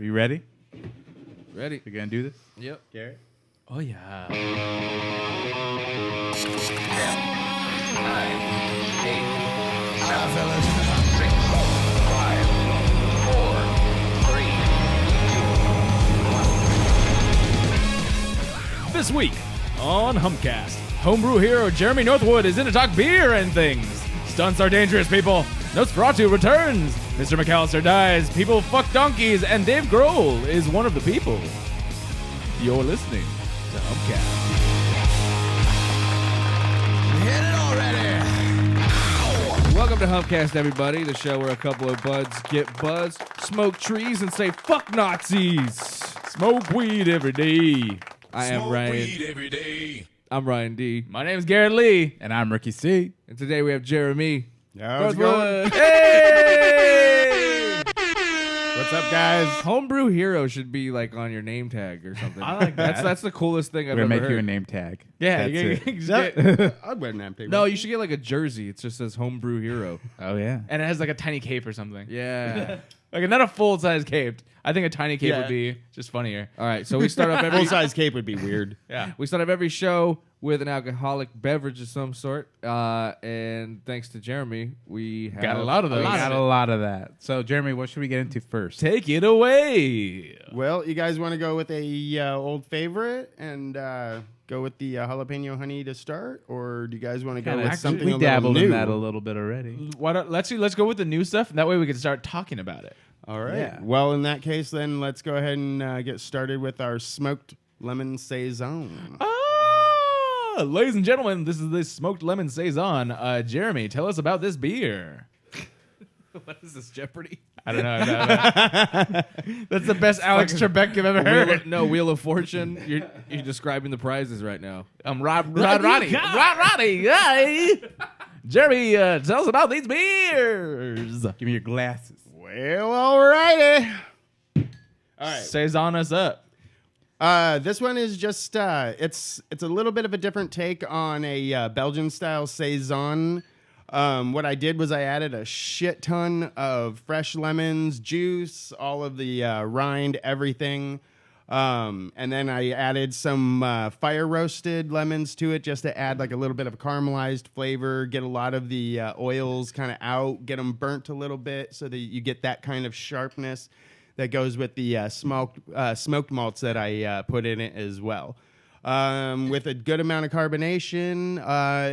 Are you ready? Ready. You gonna do this? Yep. Garrett? Oh, yeah. 10, 9, 8, 7, 6, 5, 4, 3, 2, 1. This week on Humpcast, homebrew hero Jeremy Northwood is in to talk beer and things. Stunts are dangerous, people. Nosferatu returns. Mr. McAllister dies. People fuck donkeys, and Dave Grohl is one of the people. You're listening to Humpcast. Hit it already. Ow. Welcome to Humpcast, everybody, the show where a couple of buds get buzzed, smoke trees, and say fuck Nazis. Smoke weed every day. I am Ryan. every day. I'm Ryan D. My name's Garrett Lee. And I'm Ricky C. And today we have Jeremy. How's it going? Hey! What's up, guys? Homebrew hero should be like on your name tag or something. I like that. That's the coolest thing I've We're ever gonna make heard. you a name tag. Yeah, That's you it. can just get- I'd wear that paper. No, you should get like a jersey. It just says homebrew hero. Oh yeah. and it has like a tiny cape or something. Yeah. Like not a full-size cape. I think a tiny cape Yeah. would be just funnier. All right, so we start off every full-size cape would be weird. Yeah. we start off every show with an alcoholic beverage of some sort. And thanks to Jeremy, we have Got a lot of those. We Lot got of a lot of that. So Jeremy, what should we get into first? Take it away. Well, you guys want to go with a old favorite and go with the jalapeno honey to start, or do you guys want to go with something we a little dabbled new? in that a little bit already. Why don't, let's go with the new stuff, and that way we can start talking about it. All right. Yeah. Well, in that case, then let's go ahead and get started with our smoked lemon saison. Ah, ladies and gentlemen, this is the smoked lemon saison. Jeremy, tell us about this beer. What is this, Jeopardy? I don't know. That's the best Alex Trebek you've ever heard. Wheel of Fortune. You're describing the prizes right now. I'm Rodney. Hey. Jeremy, tell us about these beers. Give me your glasses. Well, all righty. All right. Saison us up. This one is just it's a little bit of a different take on a Belgian style saison. What I did was I added a shit ton of fresh lemons, juice, all of the rind, everything. And then I added some fire roasted lemons to it just to add like a little bit of a caramelized flavor, get a lot of the oils kind of out, get them burnt a little bit so that you get that kind of sharpness that goes with the smoked malts that I put in it as well. With a good amount of carbonation.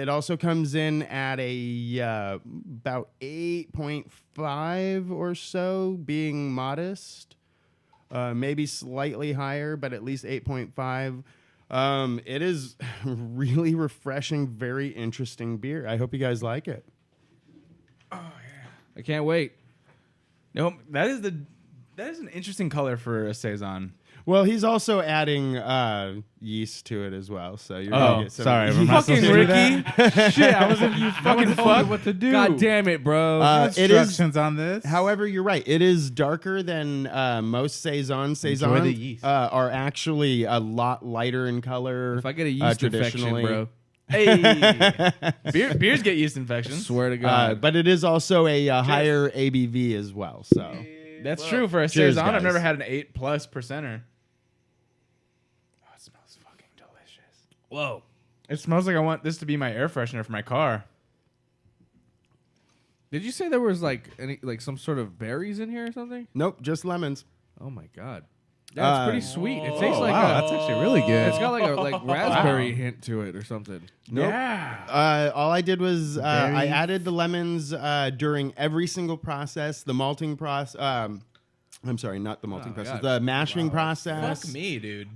It also comes in at a about 8.5 or so, being modest. Maybe slightly higher, but at least 8.5. It is really refreshing, very interesting beer. I hope you guys like it. I can't wait. No, that is an interesting color for a saison. Well, he's also adding yeast to it as well. So you're Oh, gonna get some sorry. yeast. Am I supposed to do Ricky. Shit, I wasn't. You fucking fuck. What to do? God damn it, bro. It is. Instructions on this. However, you're right. It is darker than most saisons. Enjoy the yeast. Are actually a lot lighter in color. if I get a yeast infection, traditionally. bro, Hey, beers get yeast infections. swear to God. But it is also a higher ABV as well. So That's true for a cheers, saison. I've guys. never had an 8+ percenter. Oh, it smells fucking delicious. Whoa. It smells like I want this to be my air freshener for my car. Did you say there was like some sort of berries in here or something? nope, just lemons. Oh my God. That's pretty sweet. It tastes like wow, that's actually really good. it's got like a raspberry hint to it or something. Nope. Yeah. All I did was I Berries. added the lemons during every single process, the malting process. I'm sorry, not the malting process, God. the mashing process. Fuck me, dude.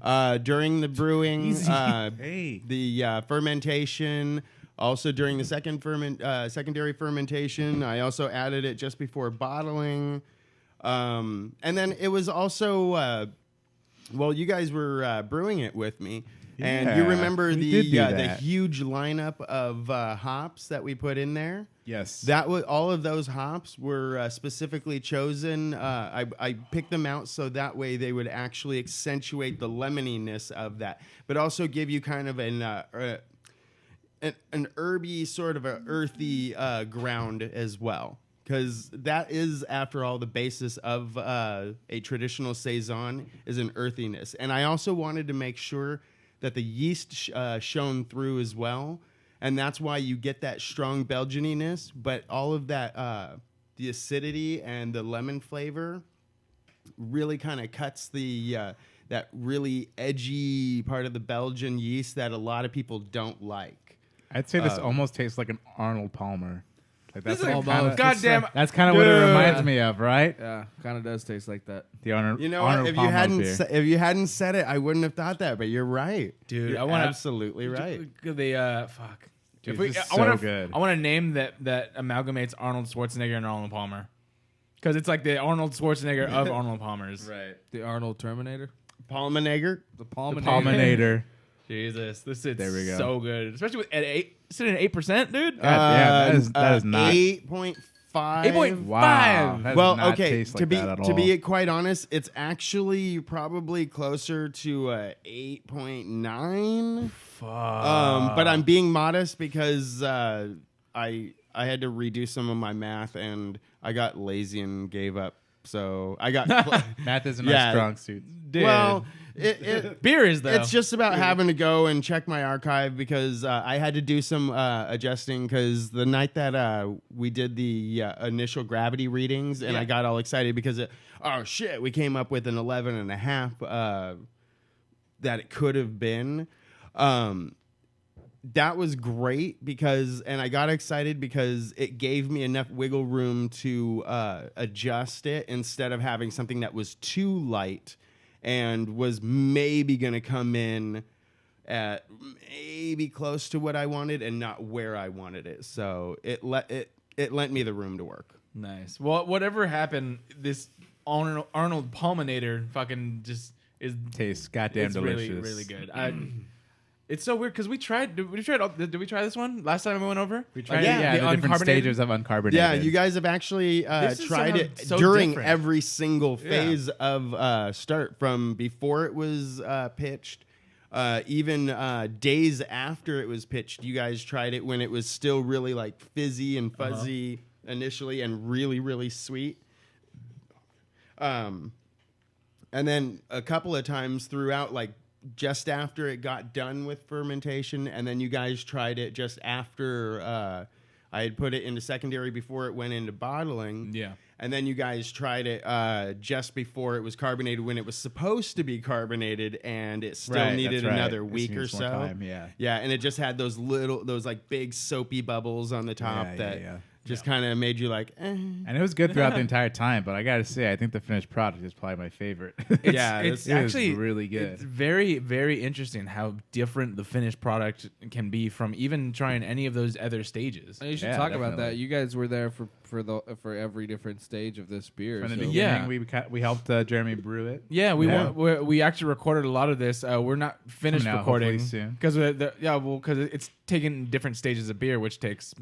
During the brewing, Hey. the fermentation, also during the secondary fermentation. I also added it just before bottling, and then it was also well, you guys were brewing it with me. And you Yeah, remember we the did do the that. huge lineup of hops that we put in there? Yes. That was all of those hops were specifically chosen. I picked them out so that way they would actually accentuate the lemoniness of that, but also give you kind of an herby, sort of a earthy ground as well. because that is, after all, the basis of a traditional saison is an earthiness. And I also wanted to make sure that the yeast shone through as well, and that's why you get that strong Belgianiness, but all of that, the acidity and the lemon flavor really kind of cuts the that really edgy part of the Belgian yeast that a lot of people don't like. I'd say this almost tastes like an Arnold Palmer. Like This is like almost. Goddamn. That's kind of what it reminds me of, right? Yeah, kind of does taste like that. The Arnold. You know Arnold what? Palmer beer. If you hadn't said it, I wouldn't have thought that. But you're right, Dude, You're I wanna- absolutely right. Fuck. Dude, If we, this is I wanna, so good. I want to name that amalgamates Arnold Schwarzenegger and Arnold Palmer, because it's like the Arnold Schwarzenegger of Arnold Palmers. Right, The Arnold Terminator. Palmenager. The Palminator. Palminator. Jesus, this is There we go. so good, especially with at 8, sitting at 8%, dude. God damn, that is not 8.5. 8.5. Wow. That does Well, not okay. taste To like be that at to all. be quite honest, it's actually probably closer to 8.9. But I'm being modest because I had to redo some of my math and I got lazy and gave up. So I got Math isn't Yeah. my strong suit. Dude. well. It Beer is though. It's just about having to go and check my archive because I had to do some adjusting because the night that we did the initial gravity readings and I got all excited because oh shit, we came up with an 11.5 that it could have been. That was great and I got excited because it gave me enough wiggle room to adjust it instead of having something that was too light and was maybe going to come in at maybe close to what I wanted and not where I wanted it. So it lent me the room to work. nice. Well, whatever happened, this Arnold Palminator fucking just is Tastes goddamn it's delicious. really really good. It's so weird because we tried. Did we try this one last time we went over? We tried Yeah, the different uncarbonated. stages of uncarbonated. Yeah, you guys have actually This is tried somehow it so during different. every single phase of start from before it was pitched, even days after it was pitched. You guys tried it when it was still really like fizzy and fuzzy initially and really, really sweet. And then a couple of times throughout, like just after it got done with fermentation, and then you guys tried it just after I had put it into secondary before it went into bottling. Yeah. And then you guys tried it just before it was carbonated when it was supposed to be carbonated, and it still Right, needed that's right. another It week or needs more so. time, yeah. Yeah, and it just had those like big soapy bubbles on the top Yeah, that yeah. just kind of made you like, And it was good throughout the entire time, but I gotta say, I think the finished product is probably my favorite. It's it was actually really good. It's very, very interesting how different the finished product can be from even trying any of those other stages. You should Yeah, talk about definitely. that. You guys were there for every different stage of this beer. From the so- beginning, Yeah. we helped Jeremy brew it. Yeah, we Yeah. we actually recorded a lot of this. We're not finished Coming out recording hopefully soon. because it's taken different stages of beer, which takes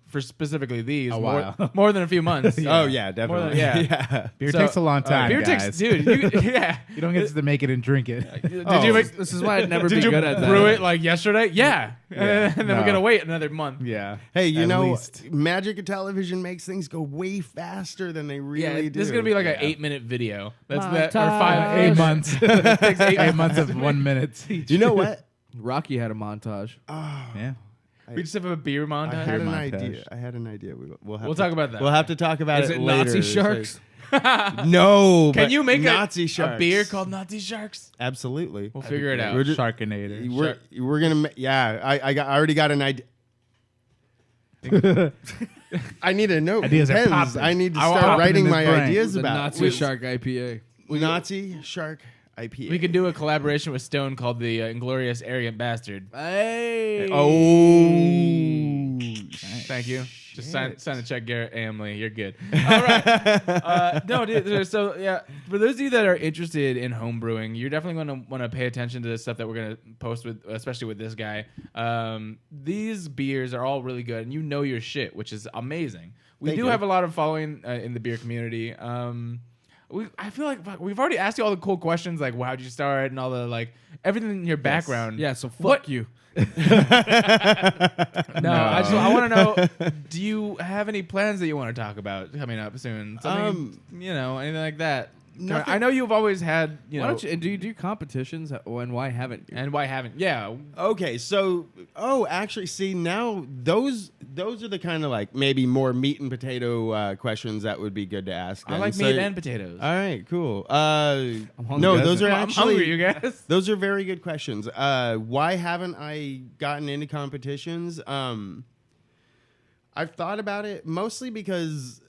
for specifically these A while. more than a few months. oh yeah, definitely, yeah. yeah. Beer takes a long time, beer guys. takes, dude. Yeah. You don't get to make it and drink it. Did Oh. you make, This is why I'd never be did you good at that. brew it like yesterday? Yeah. Yeah. And then we're No. gonna wait another month. Yeah. Hey, you At know, least. magic of television makes things go way faster than they really Yeah, do. this is gonna be like an Yeah. 8-minute video. That's My that or time. 5 8 months. It takes 8 months of 1 minute each. You know what? Rocky had a montage. Yeah. We just have a beer montage. I had an montage. idea. I had an idea. We'll talk about that. We'll have to talk about Is it it later. Nazi sharks? No. Can but you make Nazi a sharks? beer called Nazi Sharks? Absolutely. We'll figure it out. We're just- Sharkinator. We're gonna. Yeah, I already got an idea. I need a note. Ideas are pens. popping. I need to Popping start in writing his my brain. ideas The about Nazi Shark IPA. Nazi shark IPA. We could do a collaboration with Stone called the Inglorious Arrogant Bastard. Hey. Oh. Thank you. Just sign a check, Garrett Amley. You're good. All right. No, dude. So yeah, for those of you that are interested in home brewing, you're definitely going to want to pay attention to the stuff that we're going to post with, especially with this guy. These beers are all really good, and you know your shit, which is amazing. We Thank do you. have a lot of following in the beer community. I feel like we've already asked you all the cool questions, like how'd you start and all the like everything in your background. Yeah, so fuck you. No, I want to know. Do you have any plans that you want to talk about coming up soon? Something, anything like that. Nothing. I know you've always had, Why don't you, and do you do competitions? And why haven't you? and why haven't? Yeah, Okay, so actually, see now those are the kind of like maybe more meat and potato questions that would be good to ask. I then. like So- meat and potatoes. All right, cool. hungry. No, those are I'm actually hungry, you guys. those are very good questions. Why haven't I gotten into competitions? I've thought about it mostly because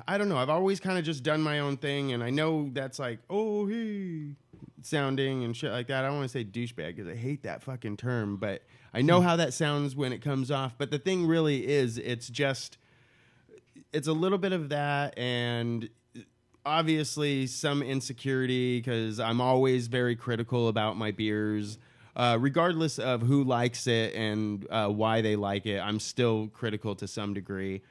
I don't know. I've always kind of just done my own thing, and I know that's like, oh, hey, sounding and shit like that. I don't want to say douchebag because I hate that fucking term, but I know how that sounds when it comes off. But the thing really is, it's a little bit of that, and obviously some insecurity because I'm always very critical about my beers. Regardless of who likes it and why they like it, I'm still critical to some degree.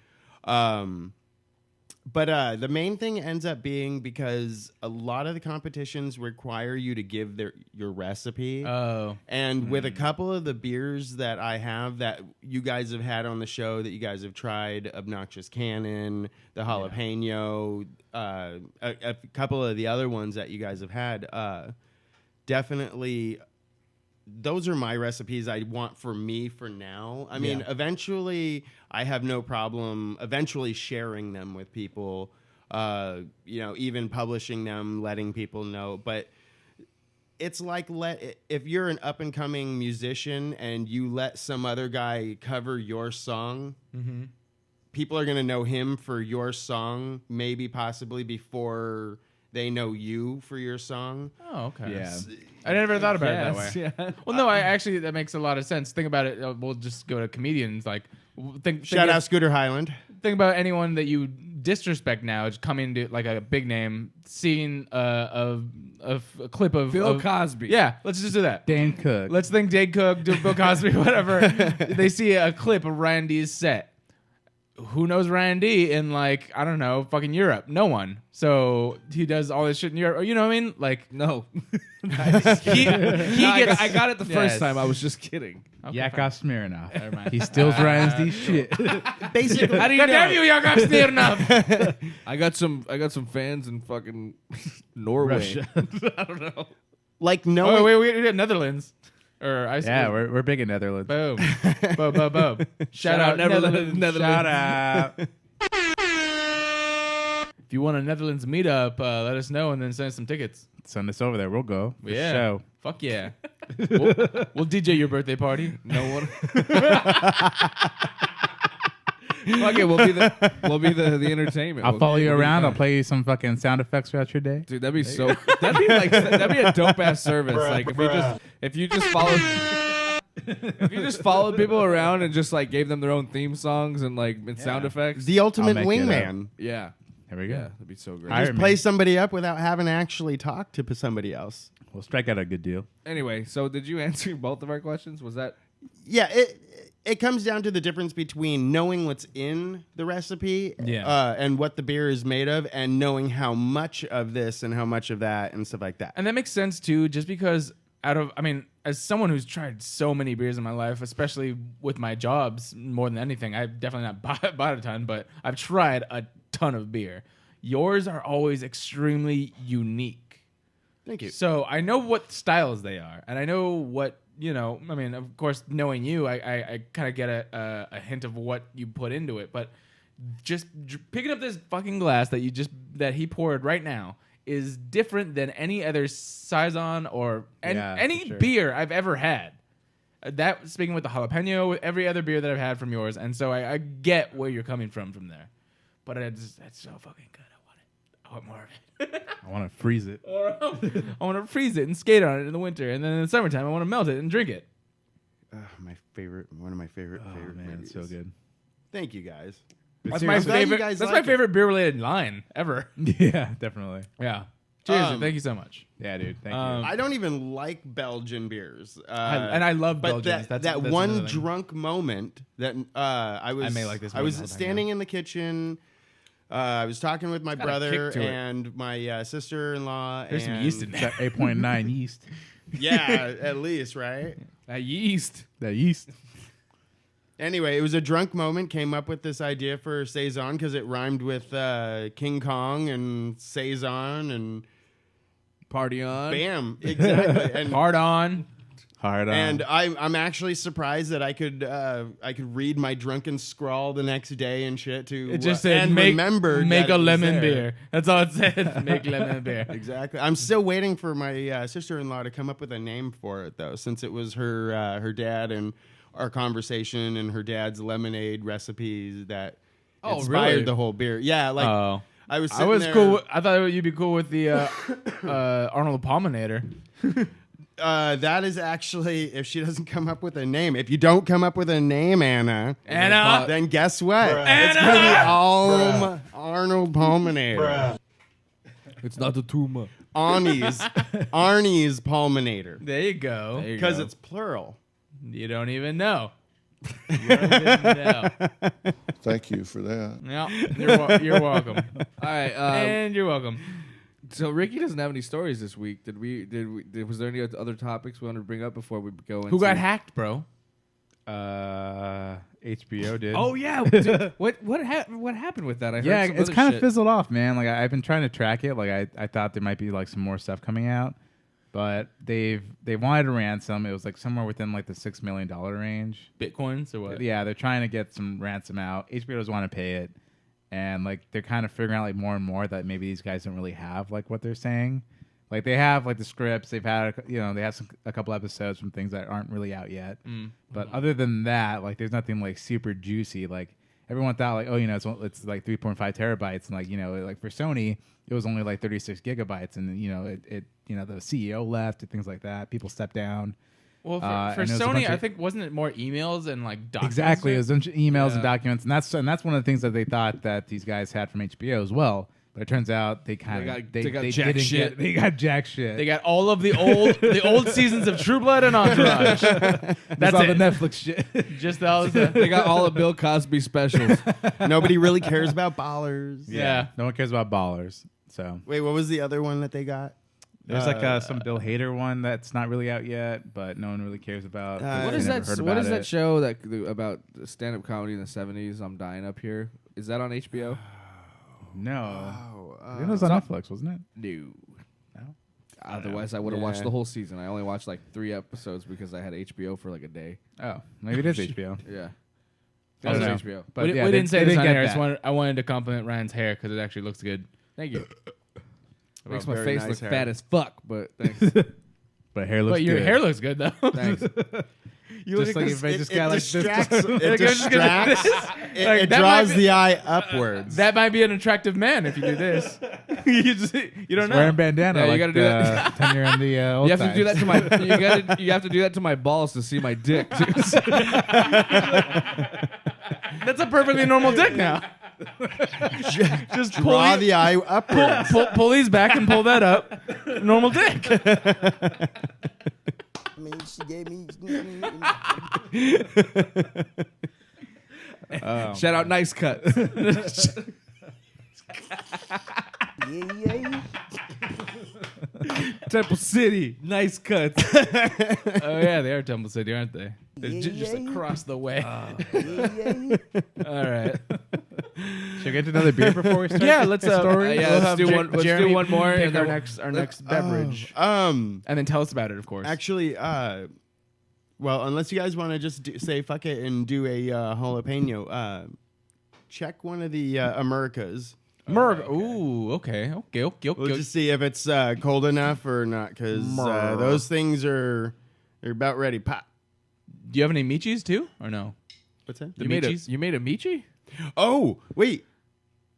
But the main thing ends up being because a lot of the competitions require you to give your recipe. Oh, And with a couple of the beers that I have that you guys have had on the show that you guys have tried, Obnoxious Cannon, the Jalapeno, a couple of the other ones that you guys have had, definitely those are my recipes I want for me for now. I mean, eventually I have no problem eventually sharing them with people, even publishing them, letting people know. But it's like if you're an up and coming musician and you let some other guy cover your song, people are going to know him for your song, maybe possibly before they know you for your song. oh, okay. Yeah. I never thought about it that way. Yeah. Well, no, that makes a lot of sense. Think about it. We'll just go to comedians. Like, Shout out Scooter Highland. Think about anyone that you disrespect now, just coming to like a big name, seeing a clip of Bill Cosby. Yeah, let's just do that. Dane Cook. Let's think Dane Cook, do Bill Cosby, whatever. They see a clip of Randy's set. Who knows Randy in like, I don't know, fucking Europe? No one. So he does all this shit in Europe. You know what I mean? Like, No. he gets. I got it the first Yes. time. I was just kidding. Yakov Smirnoff. Never mind. He still rhymes these shit. Basically, How do you God damn know? you, Yakov Smirnoff. I got some fans in fucking Norway. Russia. I don't know. like no. Oh, wait, we did Netherlands. Or I Yeah, we're big in Netherlands. boom. Boom, boom, boom. Shout out Netherlands. Shout out. If you want a Netherlands meetup, let us know and then send us some tickets. Send us over there. We'll go. For Yeah. show. Fuck yeah. we'll DJ your birthday party. No one. Fuck it, we'll be the entertainment. I'll We'll follow be- you we'll be around. I'll fun. play you some fucking sound effects throughout your day. Dude, that'd be so. That'd be a dope ass service. Like if you just followed. If you just followed people around and just like gave them their own theme songs and like sound effects, The ultimate I'll make it wingman. yeah, There we go. yeah, that'd be so great. Iron Just Man. play somebody up without having to actually talk to somebody else. We'll strike out a good deal. Anyway, so did you answer both of our questions? Was that Yeah, it comes down to the difference between knowing what's in the recipe and what the beer is made of and knowing how much of this and how much of that and stuff like that. And that makes sense too, just because as someone who's tried so many beers in my life, especially with my jobs more than anything, I've definitely not bought a ton, but I've tried a ton of beer. Yours are always extremely unique. Thank you. So I know what styles they are, and I know what, of course, knowing you, I kind of get a hint of what you put into it, but just picking up this fucking glass that he poured right now is different than any other Saison or any for sure. beer I've ever had. That, speaking with the jalapeno, with every other beer that I've had from yours, and so I get where you're coming from there. But it's so fucking good. I want more of it. I want to freeze it. I want to freeze it and skate on it in the winter, and then in the summertime I want to melt it and drink it. One of my favorite Man, it's so reviews. good. Thank you guys. That's Seriously, my I'm glad you favorite. guys That's like my favorite beer-related line ever. Yeah, definitely. Yeah. Cheers. Um, thank you so much. Yeah, dude. Thank I don't even like Belgian beers, and I love but Belgians. that That's one another thing. drunk moment that I was may like this I more was than jalapeno. standing in the kitchen. I was talking with my got a brother kick to it. and my sister-in-law. There's some and yeast in It's at 8.9 yeast. Yeah, at least, right? That yeast. That yeast. Anyway, it was a drunk moment. Came up with this idea for saison because it rhymed with King Kong and saison and Party on. bam, exactly. And Hard on. Hard on. And I'm actually surprised that I could read my drunken scrawl the next day and shit to It just said and make remembered make that a it was lemon there. beer. That's all it said. Make lemon beer. Exactly. I'm still waiting for my sister-in-law to come up with a name for it though, since it was her dad and our conversation and her dad's lemonade recipes that inspired really? the whole beer. Yeah, like Oh. I was. I Sitting was there, cool. I thought you'd be cool with the Arnold Palminator. That is actually if she doesn't come up with a name. If you don't come up with a name, Anna, then guess what? It's gonna be all Arnold Palminator. It's not a tumor. Arnie's Palminator There you go. because it's plural. You don't even know. You don't even know. Thank you for that. No, you're welcome. All right. And you're welcome. So Ricky doesn't have any stories this week. Was there any other topics we wanted to bring up before we go into Who got hacked, bro? HBO did. Oh yeah. Dude, what happened with that? I heard yeah, some it's other kind of shit. fizzled off, man. Like I've been trying to track it. Like I thought there might be like some more stuff coming out, but they wanted a ransom. It was like somewhere within like the $6 million range. Bitcoins or what? Yeah, they're trying to get some ransom out. HBO doesn't want to pay it, and like they're kind of figuring out like more and more that maybe these guys don't really have like what they're saying. Like they have like the scripts. They've had they have a couple episodes from things that aren't really out yet. But other than that, like there's nothing like super juicy. Like everyone thought like it's like 3.5 terabytes, and like like for Sony it was only like 36 gigabytes, and it the CEO left and things like that. People stepped down. Well, for and it was a Sony, bunch I of- think wasn't it more emails and like documents? Exactly, it was emails Yeah. and documents, and that's one of the things that they thought that these guys had from HBO as well. But it turns out they kind of they got jack didn't shit. they got jack shit. They got all of the old seasons of True Blood and Entourage. That's all it. the Netflix shit. Just all the They got all of Bill Cosby specials. Nobody really cares about ballers. yeah. No one cares about ballers. So Wait, what was the other one that they got? there's some Bill Hader one that's not really out yet, but no one really cares about. 'cause What they is never that? heard What about is that it. show about stand-up comedy in the '70s? I'm dying up here. Is that on HBO? No, I think it was on Netflix, wasn't it? No. No? Otherwise, I would have Yeah. watched the whole season. I only watched like 3 episodes because I had HBO for like a day. Oh, maybe it is HBO. Yeah. I don't It know. was HBO. But we yeah, we they- didn't say they this on get air. that. I wanted to compliment Ryan's hair because it actually looks good. Thank you. Makes my very face nice look hair. fat as fuck, but thanks. But hair looks But your good. hair looks good though. Thanks. Just like if I just got like this. distracts. It Like, I'm just gonna- distracts. Like, It that draws might be- the eye upwards. That might be an attractive man if you do this. you don't Just know. wearing bandana. Yeah, you like, gotta do that. Tenure on the old You have to do that times. to my. You have to do that to my balls to see my dick. That's a perfectly normal dick now. Just pull, Draw the eye upwards. pull these back and pull that up. Normal dick. Shout out, Nice Cut. Temple City, Nice Cuts. Oh yeah, they are Temple City, aren't they? They're just across the way. All right. Should we get to another beer before we start? Yeah, let's yeah, let's do one. Let's Jeremy do one more, pick and our then next beverage, Um, and then tell us about it, of course. actually, well, unless you guys want to just say fuck it and do a jalapeno, check one of the Americas. Merg. Ooh, okay. We'll just see if it's cold enough or not, because those things they're about ready. Pop. Do you have any Michis too, or no? What's that? The Michis? You made a Michi? Oh, wait.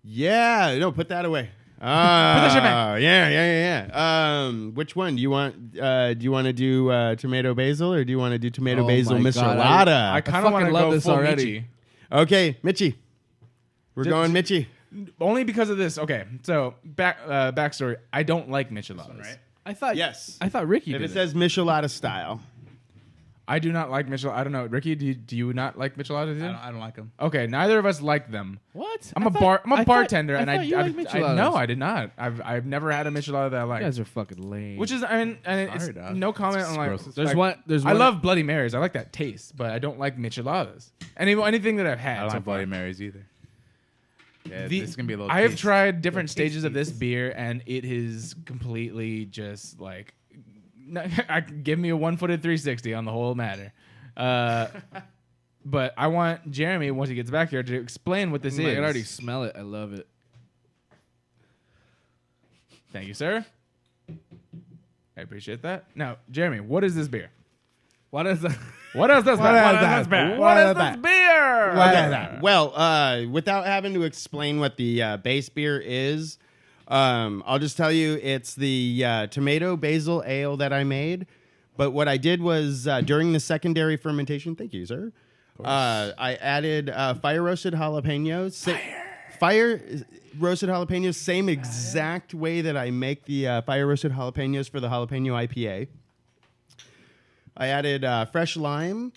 Yeah, no, put that away. Ah, shit back. Yeah. Which one do you want? Do you want to do tomato basil, or do you want to do tomato Oh basil my God, michelada? I kind of want to fucking love go this full already. Michi. Okay, Mitchie. We're going Mitchie. Only because of this. Okay, so backstory. I don't like micheladas. Right. I thought. Yes. I thought Ricky If did it says michelada style. I do not like Michelada. I don't know, Ricky. Do you not like micheladas? Either? I don't like them. Okay, neither of us like them. What? I'm a bartender, and you like micheladas. no, I did not. I've never had a michelada that I like. You guys are fucking lame. Which is, I mean, and it's Sorry, dog. no comment It's on like. gross as there's fuck. one. There's I one. love Bloody Marys. I like that taste, but I don't like micheladas. Anything that I've had. I don't so like far. Bloody Marys either. Yeah, The- this is gonna be a little. I have tasty. tried different stages of this beer, and it is completely just like, give me a 1-footed 360 on the whole matter. But I want Jeremy, once he gets back here, to explain what this is. I can already smell it. I love it. Thank you, sir. I appreciate that. Now, Jeremy, what is this beer? What is that? What is this beer? Well, without having to explain what the base beer is, I'll just tell you it's the tomato basil ale that I made. But what I did was during the secondary fermentation, thank you, sir, I added fire roasted jalapenos. Fire roasted jalapenos, same exact way that I make the fire roasted jalapenos for the jalapeno IPA. I added fresh lime,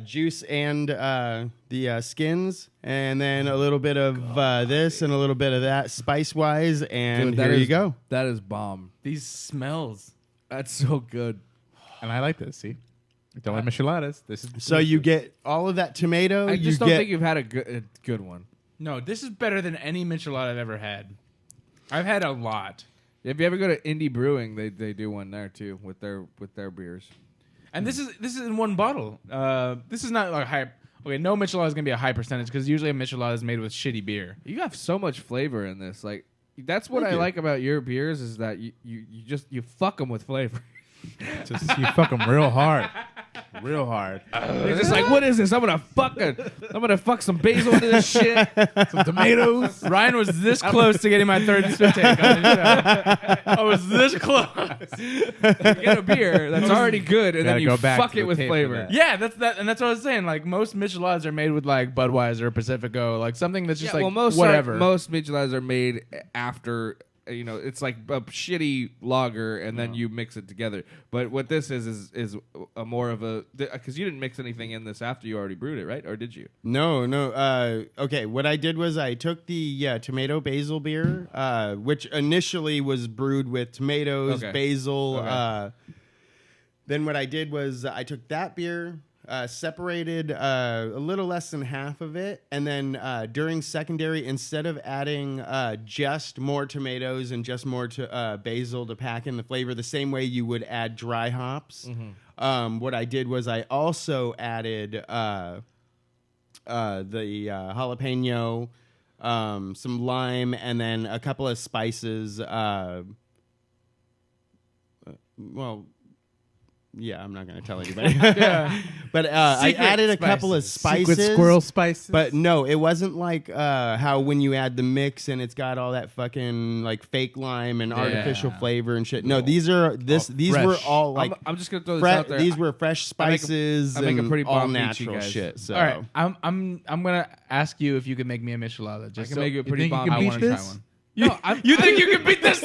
juice, and the skins, and then a little bit of this and a little bit of that spice-wise, and Dude, here you go. That is bomb. These smells. That's so good. And I like this. See, I don't like micheladas. This is So you get all of that tomato. I you just don't get, think you've had a good one. No, this is better than any michelada I've ever had. I've had a lot. If you ever go to Indie Brewing, they do one there too with their beers. And this is in one bottle. This is not like high. Okay, no michelada is gonna be a high percentage because usually a michelada is made with shitty beer. You have so much flavor in this. Like that's what Thank I you. like about your beers is that you fuck them with flavor. just you fuck them real hard, real hard. You're just like, what is this? I'm gonna fuck some basil into this shit. Some tomatoes. Ryan was this close to getting my third spit take on the show. I was this close. You get a beer that's already good, and then Gotta you go back fuck to it the with tape for flavor. that. Yeah, that's what I was saying. Like most micheladas are made with like Budweiser or Pacifico, like something that's just like most whatever. most micheladas are made after. It's like a shitty lager, and then you mix it together. But what this is a more of a because you didn't mix anything in this after you already brewed it, right? Or did you? No. Okay, what I did was I took the tomato basil beer, which initially was brewed with tomatoes, Okay. basil. Okay. Then what I did was I took that beer, separated a little less than half of it, and then during secondary, instead of adding just more tomatoes and just more basil to pack in the flavor, the same way you would add dry hops, what I did was I also added the jalapeno, some lime, and then a couple of spices. Yeah, I'm not going to tell anybody. But I added a couple of spices. Secret squirrel spices. But no, it wasn't like how when you add the mix and it's got all that fucking like fake lime and artificial flavor and shit. No, these were fresh. all like I'm just gonna throw this out there. these were fresh spices I make a and pretty all bomb beachy, natural guys. shit. So All right, I'm gonna ask you if you could make me a michelada. I Just can make you a you pretty think you bomb. can I beat want to try this? one. No, You think you can beat this?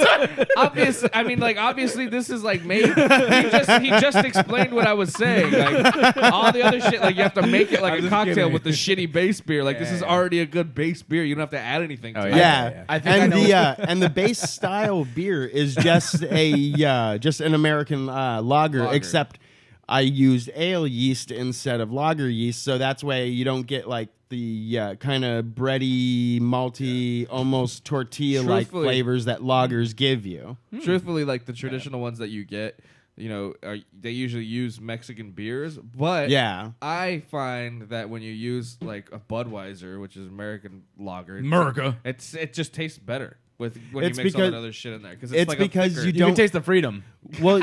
Obviously, this is like made. He just explained what I was saying. Like all the other shit, like you have to make it like a cocktail with the shitty base beer. Like this is already a good base beer. You don't have to add anything to it. Yeah, I think and the base style beer is just an American lager, except I used ale yeast instead of lager yeast, so that's why you don't get like the kind of bready, malty, almost tortilla-like Truthfully- flavors that lagers give you. Truthfully, like the traditional ones that you get, they usually use Mexican beers. But Yeah. I find that when you use like a Budweiser, which is American lager, America. it just tastes better when It's you mix all because- that other shit in there. Because it's like because thicker, you You can don't taste the freedom. Well,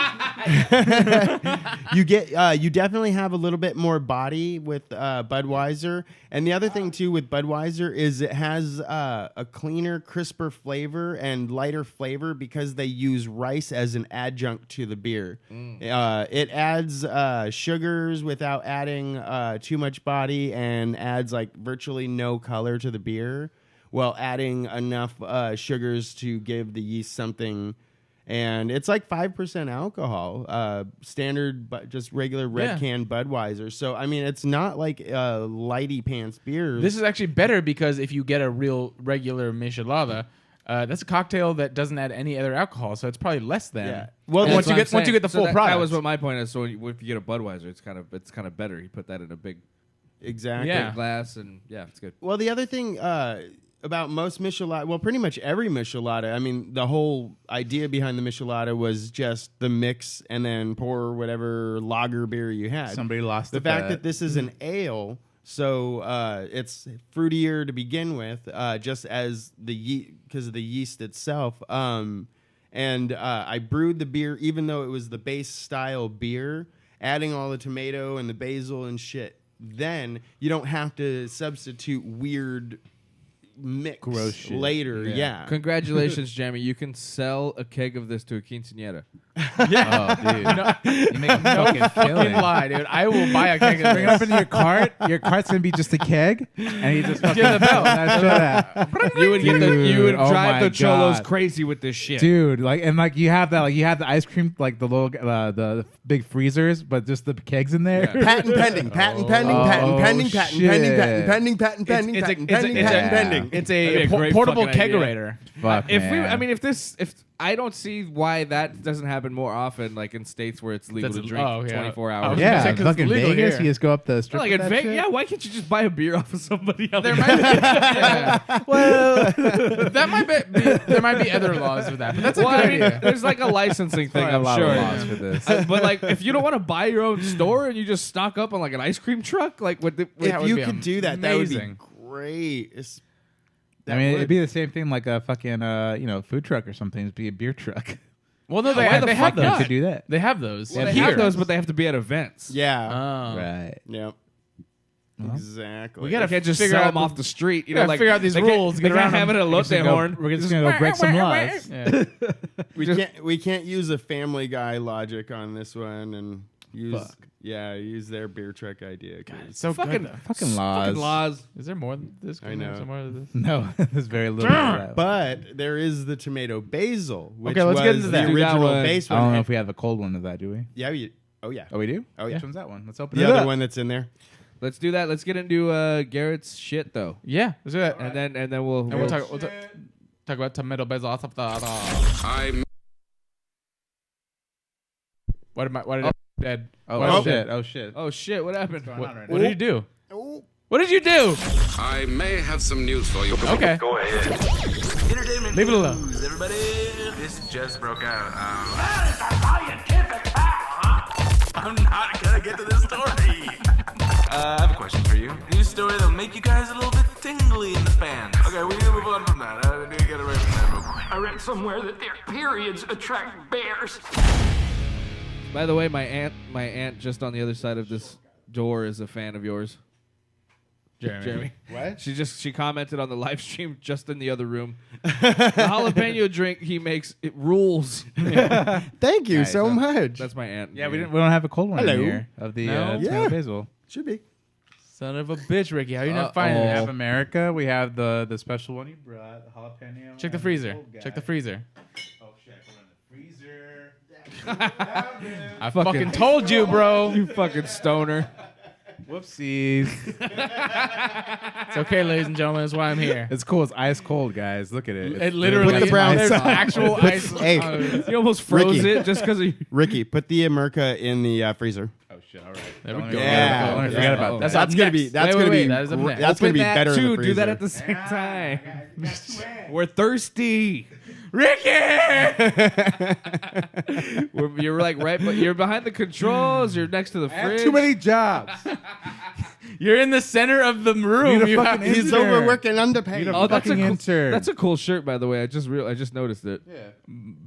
you definitely have a little bit more body with Budweiser, and the other thing too with Budweiser is it has a cleaner, crisper flavor and lighter flavor because they use rice as an adjunct to the beer. It adds sugars without adding too much body and adds like virtually no color to the beer, while adding enough sugars to give the yeast something And it's like 5% alcohol, standard, but just regular red can Budweiser. So, I mean, it's not like lighty pants beers. This is actually better because if you get a real regular Michelada, that's a cocktail that doesn't add any other alcohol, so it's probably less than. Yeah. Well, That's once you what I'm get the saying. full product. That was what my point is. So if you get a Budweiser, it's kind of better. You put that in a big exactly. Yeah. glass, and it's good. Well, the other thing about most Michelada, well, pretty much every Michelada, I mean, the whole idea behind the Michelada was just the mix and then pour whatever lager beer you had. Somebody lost the the fact bet. that this is an ale, so it's fruitier to begin with, just as because of the yeast itself. And I brewed the beer, even though it was the base style beer, adding all the tomato and the basil and shit. Then you don't have to substitute weird mix Gross shit. later. Yeah. Congratulations, Jeremy. You can sell a keg of this to a quinceañera. Oh, dude. You make a fucking fucking killing. lie, dude. I will buy a keg of Bring it up this. into your cart. Your cart's gonna be just a keg, and you just fucking Give the bell. that shit out. You would Oh drive my the cholos God. crazy with this shit. Dude, you have the ice cream, like the little the big freezers, but just the kegs in there. Patent pending, patent pending, patent pending, patent shit. pending, patent pending, patent pending, It's a- patent it's a- pending, it's a- patent pending. It's That'd be a a great portable fucking idea. kegerator. Fuck, man. If I don't see why that doesn't happen more often, like in states where it's legal That's to drink oh, yeah. 24 I hours. was Yeah, gonna say, 'cause it's fucking legal Vegas. here. You just go up the strip. Like with in that Vegas, shit? yeah. Why can't you just buy a beer off of somebody else? There might be, there might be other laws for that, but that's a Well, good I mean, idea. there's like a licensing thing, Probably a I'm lot sure. of laws for this. But like, if you don't want to buy your own store and you just stock up on like an ice cream truck, like with the, Yeah, it If would you be could do that, that would be amazing. great. I mean, it'd be the same thing like a fucking food truck or something. It'd be a beer truck. Well, no, Why they the have fuck those. not? To do that. They have those. well, they here. have those, but they have to be at events. Yeah. Oh. Right. Yep. Exactly. We gotta You can't just figure sell out them off the street. You know, gotta like figure out these they can't- rules, They get can't around have it them. at Lotte Horn. We're just gonna go break some laws. Yeah. we can't use a Family Guy logic on this one and use their beer truck idea. 'Cause So Fucking good. Fucking laws. Fucking laws. Is there more than this? I know. Is there more than this? No, there's very little. of that. But there is the tomato basil, which Okay, let's was get into that. the Do that original one. base I don't one. know if we have a cold one of that, do we? Yeah, oh yeah. Oh, we do. Oh, yeah. Which one's that one? Let's open The it other up. one that's in there. Let's do that. Let's get into Garrett's shit though, Yeah, let's do that. and then we'll. And we'll talk about tomato basil. What did I dead? Oh, What oh, is shit! it? Oh shit! Oh shit! What happened? What did you do? What did you do? I may have some news for you. Okay. Go ahead. Entertainment Leave it alone. news, everybody. This just broke out. That is a scientific fact, huh? I'm not gonna get to this story. I have a question for you. News story that'll make you guys a little bit tingly in the fans. Okay, we need to move on from that. I need to get away from that real quick. I read somewhere that their periods attract bears. By the way, my aunt just on the other side of this door is a fan of yours, Jeremy. What? She commented on the live stream just in the other room. The jalapeno drink he makes, it rules. Thank you so much. That's my aunt. Yeah, we don't have a cold one Hello. in here of the No? tomato Yeah. basil. Should be. Son of a bitch, Ricky. How are you not We finding have it? America. We have the special one you brought, the jalapeno. Check the and freezer. cold guy. Check the freezer. Oh shit! Put it in the freezer. I fucking told you, bro. You fucking stoner. Whoopsies. It's okay, ladies and gentlemen. That's why I'm here. It's cool. It's ice cold, guys. Look at it. It literally Put the brown there's sauce. actual ice. Hey, You almost froze Ricky. it just because of Ricky, put the America in the freezer. Oh shit! All right. There we Don't go. let me Yeah. Don't let me Yeah. forget about That's that. That's gonna be. next. That's Wait, gonna wait, be. that is up next. That's gonna be that better in the too. freezer. Do that at the same time. We're thirsty. Ricky! You're like right, but you're behind the controls. You're next to the fridge. Too many jobs. You're in the center of the room. Need a You have- fucking He's intern. overworking underpaid. Need a Oh, that's a fucking cool, intern. that's a cool shirt, by the way. I just noticed it.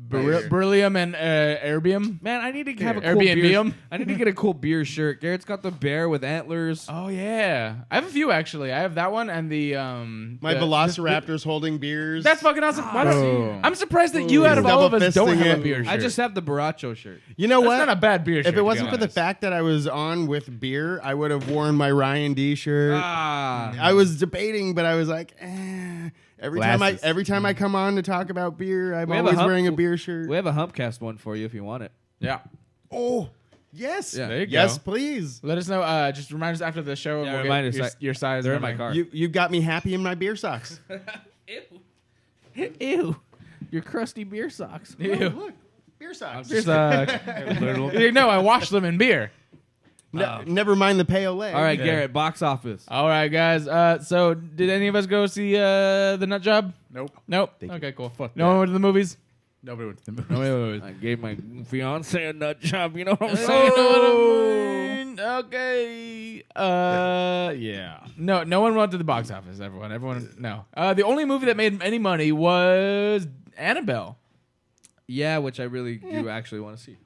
Beryllium and erbium. Man, I need to have a cool Airbnb beer. 'em? I need to get a cool beer shirt. Garrett's got the bear with antlers. Oh yeah, I have a few actually. I have that one and the My the- Velociraptors holding beers. That's fucking awesome. Why don't Oh. I'm surprised that you out of all of us don't Double-fisting have a it. beer shirt. I just have the Baracho shirt. You know That's what? not a bad beer shirt. If it wasn't for the fact that I was on with beer, I would have worn my Ryan D shirt. Ah. I was debating, but I was like, eh. Every Glasses. time I come on to talk about beer, I'm We have a always hump- wearing a beer shirt. We have a Humpcast one for you if you want it. Yeah. Oh, yes. Yeah. There you Yes, go. please. Let us know. Just remind us after the show. Yeah, We'll remind get us. your size. They're and in my everything. car. You got me happy in my beer socks. Ew. Your crusty beer socks. Ew. Look, beer socks. Here's you know, I washed them in beer. Never mind the pale leg. All right, Garrett, box office. All right, guys. So, did any of us go see the Nut Job? Nope. Nope. Thank you. Okay, cool. No one went to the movies. Nobody went to the movie. Nobody went to the movies. I gave my fiance a nut job. You know what I'm You saying? know what I mean? Okay. Yeah. No one went to the box office. Everyone. No. The only movie that made any money was Annabelle. Yeah, which I really do actually want to see.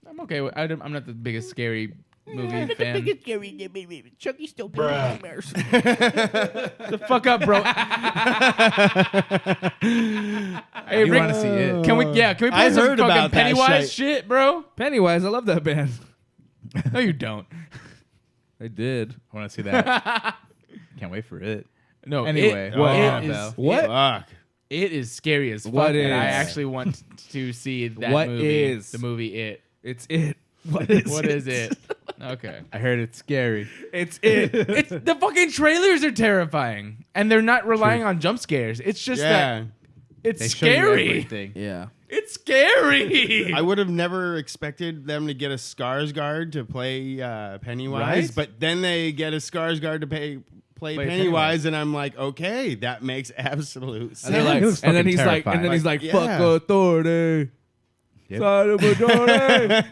I'm okay with. I'm not the biggest scary movie fan. Chucky still killing nightmares. The fuck up, bro. Hey, You Rick, want to see it? Can we play I some heard fucking about that Pennywise shit. shit, bro? Pennywise, I love that band. No, you don't. I did. I want to see that. Can't wait for it. No. Anyway, it, oh, it Annabelle. is What? Fuck. it is scary as fuck. What and I is? actually want to see that What movie. is? The movie It? It's it. What is What is it? Okay. I heard it's scary. It's it. It's the fucking trailers are terrifying, and they're not relying on jump scares. It's just Yeah. that it's They show you scary. everything. Yeah. It's scary. I would have never expected them to get a Skarsgård to play Pennywise, Right? but then they get a Skarsgård to play Pennywise, and I'm like, okay, that makes absolute sense. And, they're like, He looks and then fucking he's like, and then he's like, Yeah. fuck authority. Yep. Side of majority.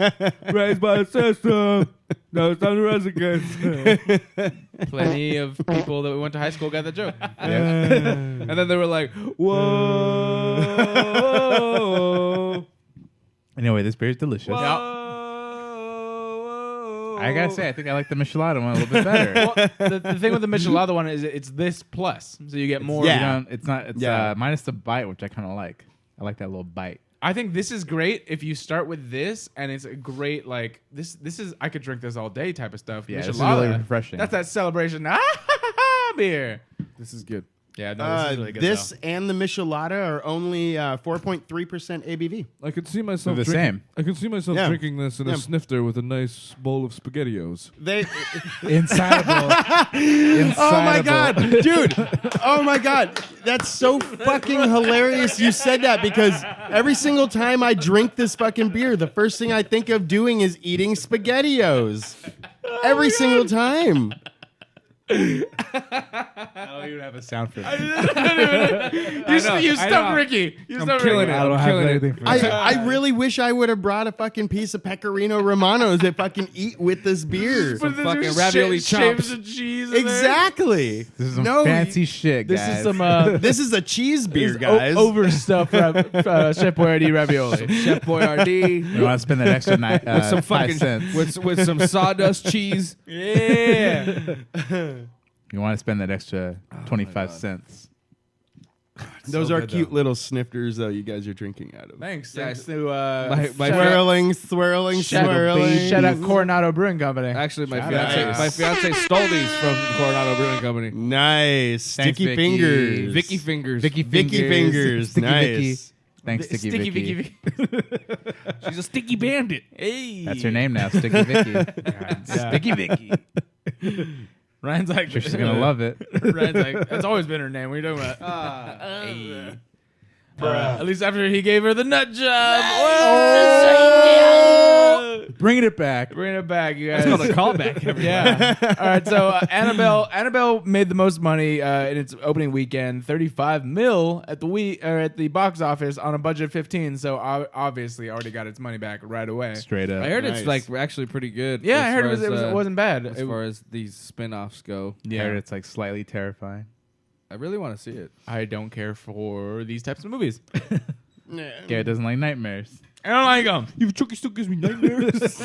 Raised by the system. No, it's time to rise against. Plenty of people that we went to high school got the joke. And then they were like, whoa. Anyway, this beer's delicious. Whoa. I gotta say, I think I like the Michelada one a little bit better. Well, the thing with the Michelada one is it's this plus, so you get more. Yeah. You don't- it's not. It's Yeah. minus the bite, which I kind of like. I like that little bite. I think this is great if you start with this, and it's a great like this. This is I could drink this all day type of stuff. Yeah, this is Michelada, really refreshing. That's that celebration beer. This is good. Yeah, no, this is really good. This though. and the Michelada are only 4.3% ABV. I could see myself They're the drinking, same. I could see myself Yeah. drinking this in Yeah. a snifter with a nice bowl of SpaghettiOs. They. Insideable. Oh my god, dude! Oh my god, that's so fucking hilarious. You said that because every single time I drink this fucking beer, the first thing I think of doing is eating SpaghettiOs. Every single time. I don't even have a sound for that. You stumped Ricky. You I'm stumped killing Ricky. it. I don't I'm have killing anything it. for that. I really wish I would have brought a fucking piece of Pecorino Romano to fucking eat with this beer. But fucking there's ravioli shavings chops. of cheese. in there. Exactly. This is some No, fancy shit, guys. This is some This is a cheese beer, this guys. overstuffed Chef Boyardee ravioli. Chef Boyardee. You want to spend that extra With some 5 fucking cents. with some sawdust cheese. Yeah. You want to spend that extra 25 cents. Those are cute little snifters, though. You guys are drinking out of. Thanks. Yeah, Thanks to my Swirling, swirling, swirling. shout out Coronado Brewing Company. Actually, my Shout fiance, out. my fiance stole these from Coronado Brewing Company. Nice. Thanks, Sticky Vicky. fingers. Vicky fingers. Vicky Vicky fingers. Sticky Nice. Vicky. Thanks, Sticky, Sticky Vicky. Vicky. She's a sticky bandit. Hey. That's her name now, Sticky Vicky. Sticky Vicky. Ryan's like, Sure, she's gonna love it. Ryan's like, that's always been her name. What are you talking about? Hey. At least after he gave her the nut job. Bringing it back. Bring it back, you guys. That's called a callback. Everybody. Yeah. All right. So Annabelle made the most money in its opening weekend, 35 mil at the box office on a budget of 15. So obviously already got its money back right away. Straight up. I heard Nice. it's like actually pretty good. Yeah, as I heard far as, it wasn't bad. As far as these spin-offs go. I heard it's like slightly terrifying. I really want to see it. I don't care for these types of movies. Garrett doesn't like nightmares. I don't like them. You Chucky still gives me nightmares.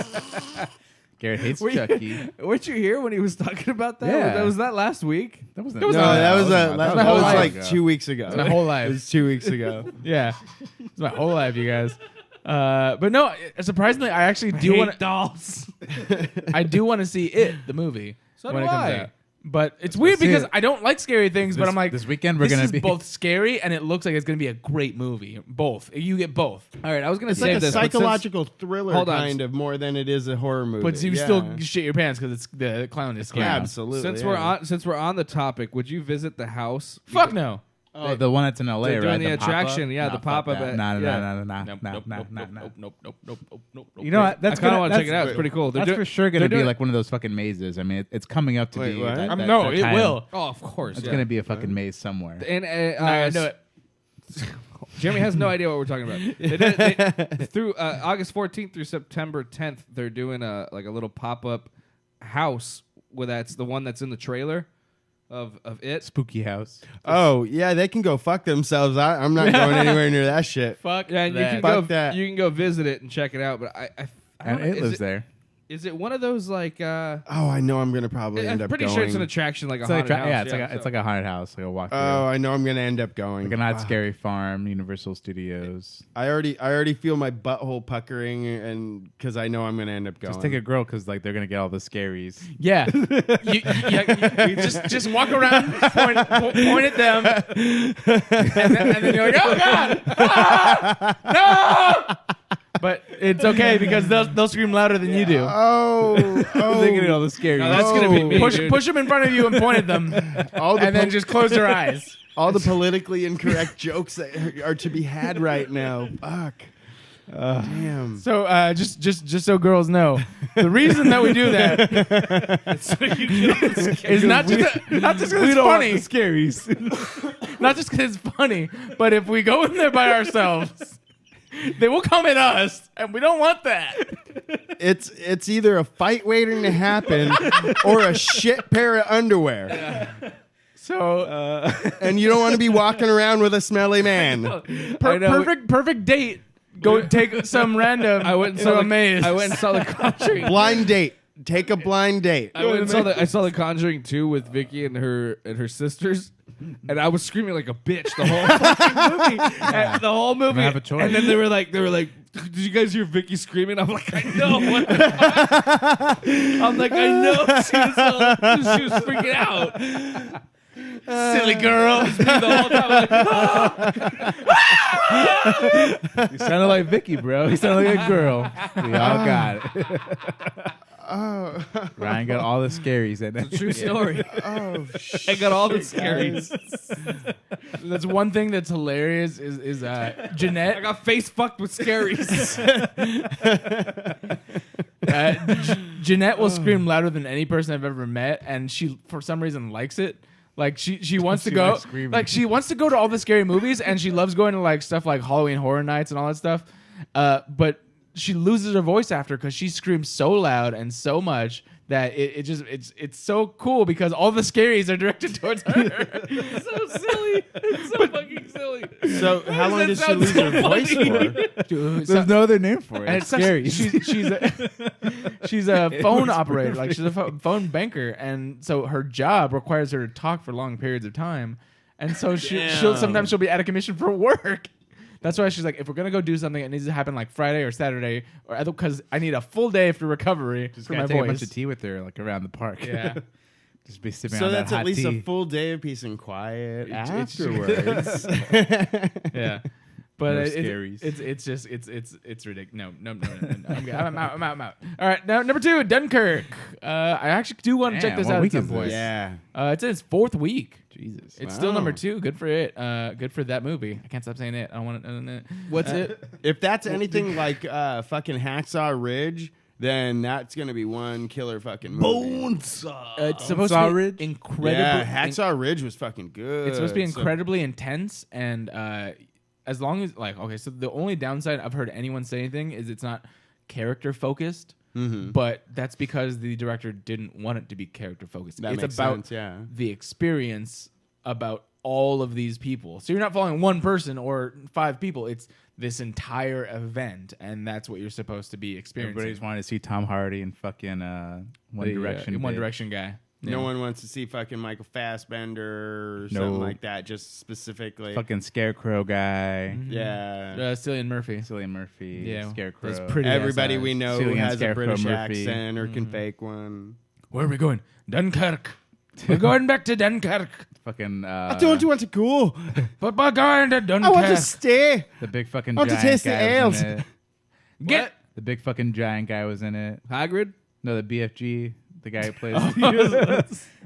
Garrett hates Were you- Chucky. Weren't you here when he was talking about that? Yeah. Was that last week? That wasn't. was No, not- that was that that was a was while like ago. 2 weeks ago. It's my whole It life. was 2 weeks ago. Yeah. It's my whole life, you guys. But no, surprisingly, I actually do want dolls. I do want to see it, the movie. So when do it comes I. out. But it's weird because I don't like scary things, but I'm like, this weekend we're going to be both scary and it looks like it's going to be a great movie. Both. You get both. All right, I was going to It's say like a this. psychological thriller Hold on. kind of more than it is a horror movie. But you still shit your pants because it's the clown is scary. Absolutely. Since we're on the topic, would you visit the house? Fuck no. Oh, the one that's in LA, They're right? doing the attraction, pop-up? yeah, Nah, the fuck pop-up that. at- Nah. Nope. You know what? That's I kind of gonna- want to check it that's- out. It's pretty cool. That's for sure going to be like one of those fucking mazes. I mean, it's coming up to Wait, be. what? That It time. will. Oh, of course. It's yeah. going to be a fucking maze somewhere. And I know it. Jeremy has no idea what we're talking about. Through August 14th through September 10th, they're doing a little pop-up house that's the one that's in the trailer of it. Spooky house. Oh, yeah, they can go fuck themselves. I'm not going anywhere near that shit. Fuck Yeah, and you that. can Fuck go that. you can go visit it and check it out. But I And don't know, it lives there. Is it one of those like? Oh, I know I'm going to probably end I'm up pretty going. sure it's an attraction, like It's a like haunted house. it's like a haunted house, like a walk. Oh, I know I'm going to end up going. like a not scary farm, Universal Studios. I already feel my butthole puckering, and because I know I'm going to end up going. Just take a girl because like they're gonna get all the scaries. Yeah. you just walk around, point at them, and then you're like, oh God! Ah! No! But it's okay because they'll scream louder than you do. Oh, They're getting all the scaries. No, that's gonna be me. Push them in front of you and point at them, and then just close their eyes. all the politically incorrect jokes that are to be had right now. Fuck. Damn. So just so girls know, the reason that we do that is not just because it's funny, scaries. not just because it's funny, but if we go in there by ourselves, they will come at us, and we don't want that. It's either a fight waiting to happen or a shit pair of underwear. So And you don't want to be walking around with a smelly man. perfect date. Go take some random. I went and into saw a maze. I went and saw the Conjuring. Blind date. Take a blind date. I went and saw the Conjuring 2 with Vicky and her sisters. And I was screaming like a bitch the whole fucking movie. And the whole movie. have a choice. And then they were like, did you guys hear Vicky screaming? I'm like, I know. What the fuck? I'm like, I know. She was freaking out. Silly girl. The whole time, I'm like, You sounded like Vicky, bro. You sounded like a girl. We all got it. Ryan got all the scaries in it. true story. Oh, I got all the scaries. That's one thing that's hilarious is Jeanette. I got face fucked with scaries. Jeanette will scream louder than any person I've ever met, and she for some reason likes it. Like she wants to She go likes screaming. like she wants to go to all the scary movies, and she loves going to like stuff like Halloween Horror Nights and all that stuff. But she loses her voice after because she screams so loud and so much that it's so cool because all the scaries are directed towards her. It's so silly. It's so fucking silly. So how long does she lose her voice for? Dude, There's no other name for it. and It's it's scary. she's a phone operator, like she's a phone banker, and so her job requires her to talk for long periods of time, and so she'll sometimes she'll be out of commission for work. That's why she's like, if we're gonna go do something, it needs to happen like Friday or Saturday, or because I need a full day for recovery Just for gotta my take voice. a bunch of tea with her, like around the park. Yeah. Just be sipping So on that's that hot at least tea. a full day of peace and quiet It's- afterwards. Yeah. But No it's scaries. it's ridiculous. No. I'm out. All right, now number 2, Dunkirk. I actually do want to check Man, this what out at week some is point. this? Yeah. It's in its 4th week. Jesus. It's still number Wow. 2. Good for it. Good for that movie. I can't stop saying it. I don't want to. What's it? If that's anything like fucking Hacksaw Ridge, then that's gonna be one killer fucking movie. It's supposed to Ridge? be incredible. Yeah, Hacksaw Ridge was fucking good. It's supposed to be So- incredibly intense, and as long as so the only downside I've heard anyone say anything is it's not character focused. Mhm. But that's because the director didn't want it to be character focused. That It's makes about sense, yeah. the experience about all of these people. So you're not following one person or 5 people. It's this entire event, and that's what you're supposed to be experiencing. Everybody's wanting to see Tom Hardy and fucking One Direction. One bitch. Direction guy. No one wants to see fucking Michael Fassbender or something like that, just specifically. Fucking Scarecrow guy. Yeah. Cillian Murphy. Cillian Murphy. Yeah. Scarecrow. Those pretty Everybody ass we eyes. know Cillian who has a Scarecrow British Murphy. accent or can fake one. Where are we going? Dunkirk. We're going back to Dunkirk. Fucking. I don't want to go. But we're going to Dunkirk. I want to stay. The big fucking I want to giant taste the guy was in ales. it. Get The big fucking giant guy was in it. Hagrid? No, the BFG. The guy who plays.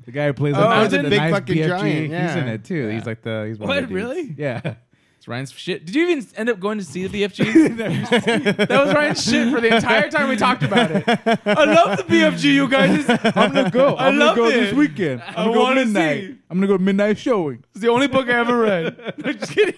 The guy who plays. Oh, the big nice fucking BFG. giant, He's yeah. in it too. He's like the. He's one of What, the dudes. really? Yeah. It's Ryan's shit. Did you even end up going to see the BFG? That was Ryan's shit for the entire time we talked about it. I love the BFG, you guys. I'm gonna go. I I'm gonna love go it. this weekend. I'm gonna go wanna midnight. see. I'm gonna go midnight showing. It's the only book I ever read. I'm just kidding.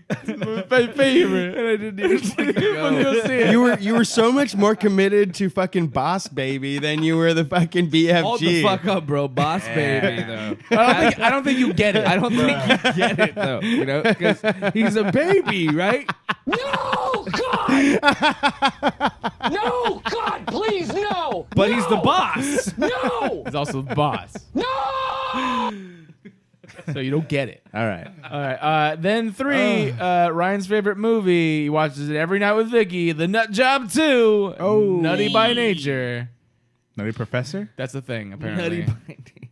It's my favorite. And I didn't even fucking go see it. You were so much more committed to fucking Boss Baby than you were the fucking BFG. Hold the fuck up, bro. Boss baby, though. I don't think you get it. I don't think you get it, though. You know, because he's a baby, right? No, God! No, God, please, no! But he's the boss. No! He's also the boss. No! So you don't get it. All right. All right. Then 3, Ryan's favorite movie. He watches it every night with Vicky. The Nut Job 2. Oh. Nutty by Nature. Nutty Professor. That's the thing, apparently. Nutty by nature.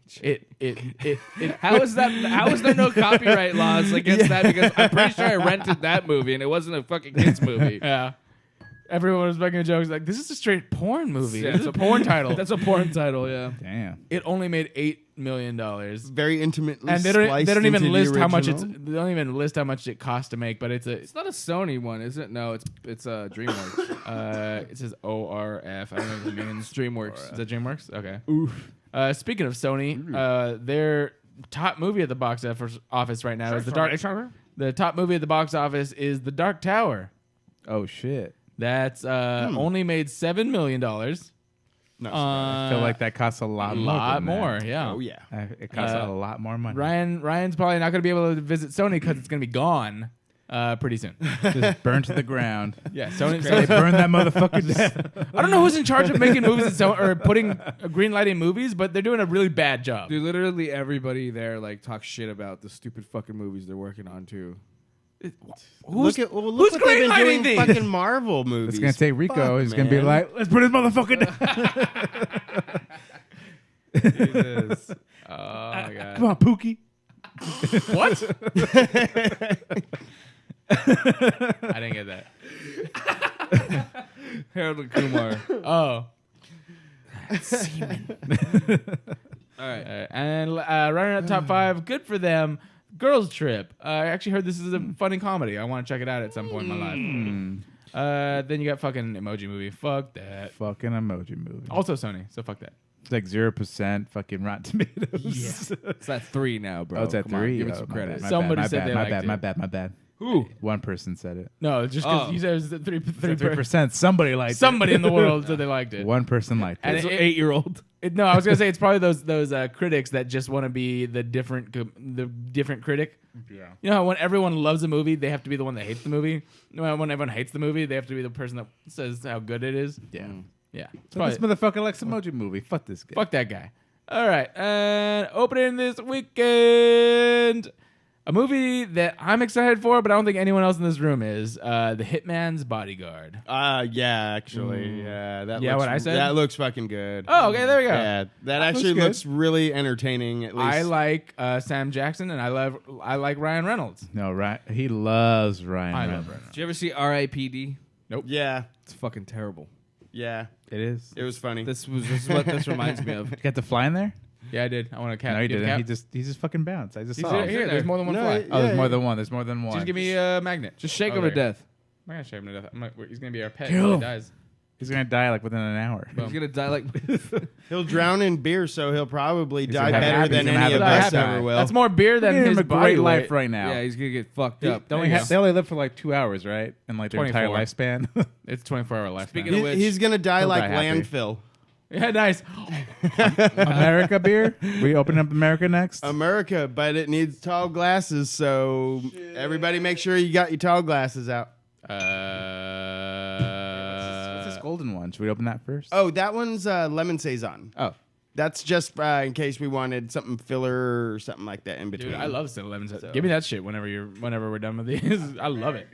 It How is that? How is there no copyright laws against that? Because I'm pretty sure I rented that movie and it wasn't a fucking kids movie. yeah. Everyone was making jokes like, this is a straight porn movie. This is a porn title. That's a porn title, yeah. Damn. It only made $8 million. Very intimately And they don't spliced even into the list how much original. they don't even list how much it costs to make, but it's It's not a Sony one, is it? No, it's DreamWorks. it says ORF. I don't know what it means. DreamWorks. Is that DreamWorks? Okay. Oof. Speaking of Sony, their top movie at the box office right now is The top movie at the box office is The Dark Tower. Oh shit. That's only made $7 million. I feel like that costs a lot more. than more. that. Yeah. Oh yeah. It costs a lot more money. Ryan's probably not going to be able to visit Sony because it's going to be gone pretty soon. Just burn to the ground. Yeah, Sony. They burn that motherfucker down. I don't know who's in charge of making movies or putting green lighting movies, but they're doing a really bad job. Dude, literally everybody there like talks shit about the stupid fucking movies they're working on too. Look what who's they've been greenlighting doing these? fucking Marvel movies. It's gonna take Rico. Fuck, He's gonna be man. like, let's burn this motherfucker down. Jesus. Oh my god. Come on, Pookie. What? I didn't get that. Harold and Kumar. Oh. All right. And running at top 5, good for them. Girls Trip. I actually heard this is a funny comedy. I want to check it out at some point in my life. Then you got fucking Emoji Movie. Fuck that. Fucking emoji movie. Also Sony, so fuck that. It's like 0% fucking Rotten Tomatoes. Yeah. It's at 3 now, bro. Oh, it's at Come on, 3. give it Oh, some my credit. bad, my Somebody bad, said my they bad, liked it. my bad, my bad. Who? One person said it. No, just because Oh. you said it was the 3%. 3%. Somebody liked Somebody it. in the world said they liked it. One person liked And it. It's an 8-year-old. No, I was gonna say it's probably those critics that just want to be the different critic. Yeah. You know how when everyone loves a movie, they have to be the one that hates the movie. When everyone hates the movie, they have to be the person that says how good it is. Yeah. Yeah. It's So this probably- motherfucker likes emoji movie. Fuck this guy. fuck that guy. All right, and opening this weekend, a movie that I'm excited for, but I don't think anyone else in this room is. The Hitman's Bodyguard. Yeah, actually, yeah. That Yeah, looks, what I said? That looks fucking good. Oh, okay, there we go. Yeah, that actually good. looks really entertaining. At least I like Sam Jackson, and I like Ryan Reynolds. No, right? He loves Ryan I love Reynolds. Ryan Reynolds. Did you ever see R.I.P.D.? Yeah, It's fucking terrible. yeah. It is. It was funny. This is what this reminds me of. You got to fly in there? Yeah, I did. I want to cap. No, he give a didn't. cap. He just fucking bounced. I just He's saw here. him. Here, there's more than one No, fly. Oh, there's Yeah, more yeah. than one. There's more than one. Just give me a magnet. Just shake Oh, him to there. death. I'm not gonna shake him to death. He's gonna be our pet. Kill When him. he dies. He's gonna die like within an hour. Boom. He's gonna die like. He'll drown in beer, so he'll probably die gonna have better happy- than he's gonna any have of a us happy ever life. will. That's more beer than Give his him a body great life weight. right now. Yeah, he's gonna get fucked up. They only live for like 2 hours, right? And like their entire 24. lifespan. It's 24-hour life. Speaking of which, He's gonna die He'll like die happy. landfill. Yeah, nice. America beer. We open up America next. America, but it needs tall glasses, so everybody make sure you got your tall glasses out. What's this golden one? Should we open that first? Oh, that one's lemon saison. Oh. That's just in case we wanted something filler or something like that in between. Dude, I love Cinnamon Lemons. Give me that shit whenever we're done with these. I love it.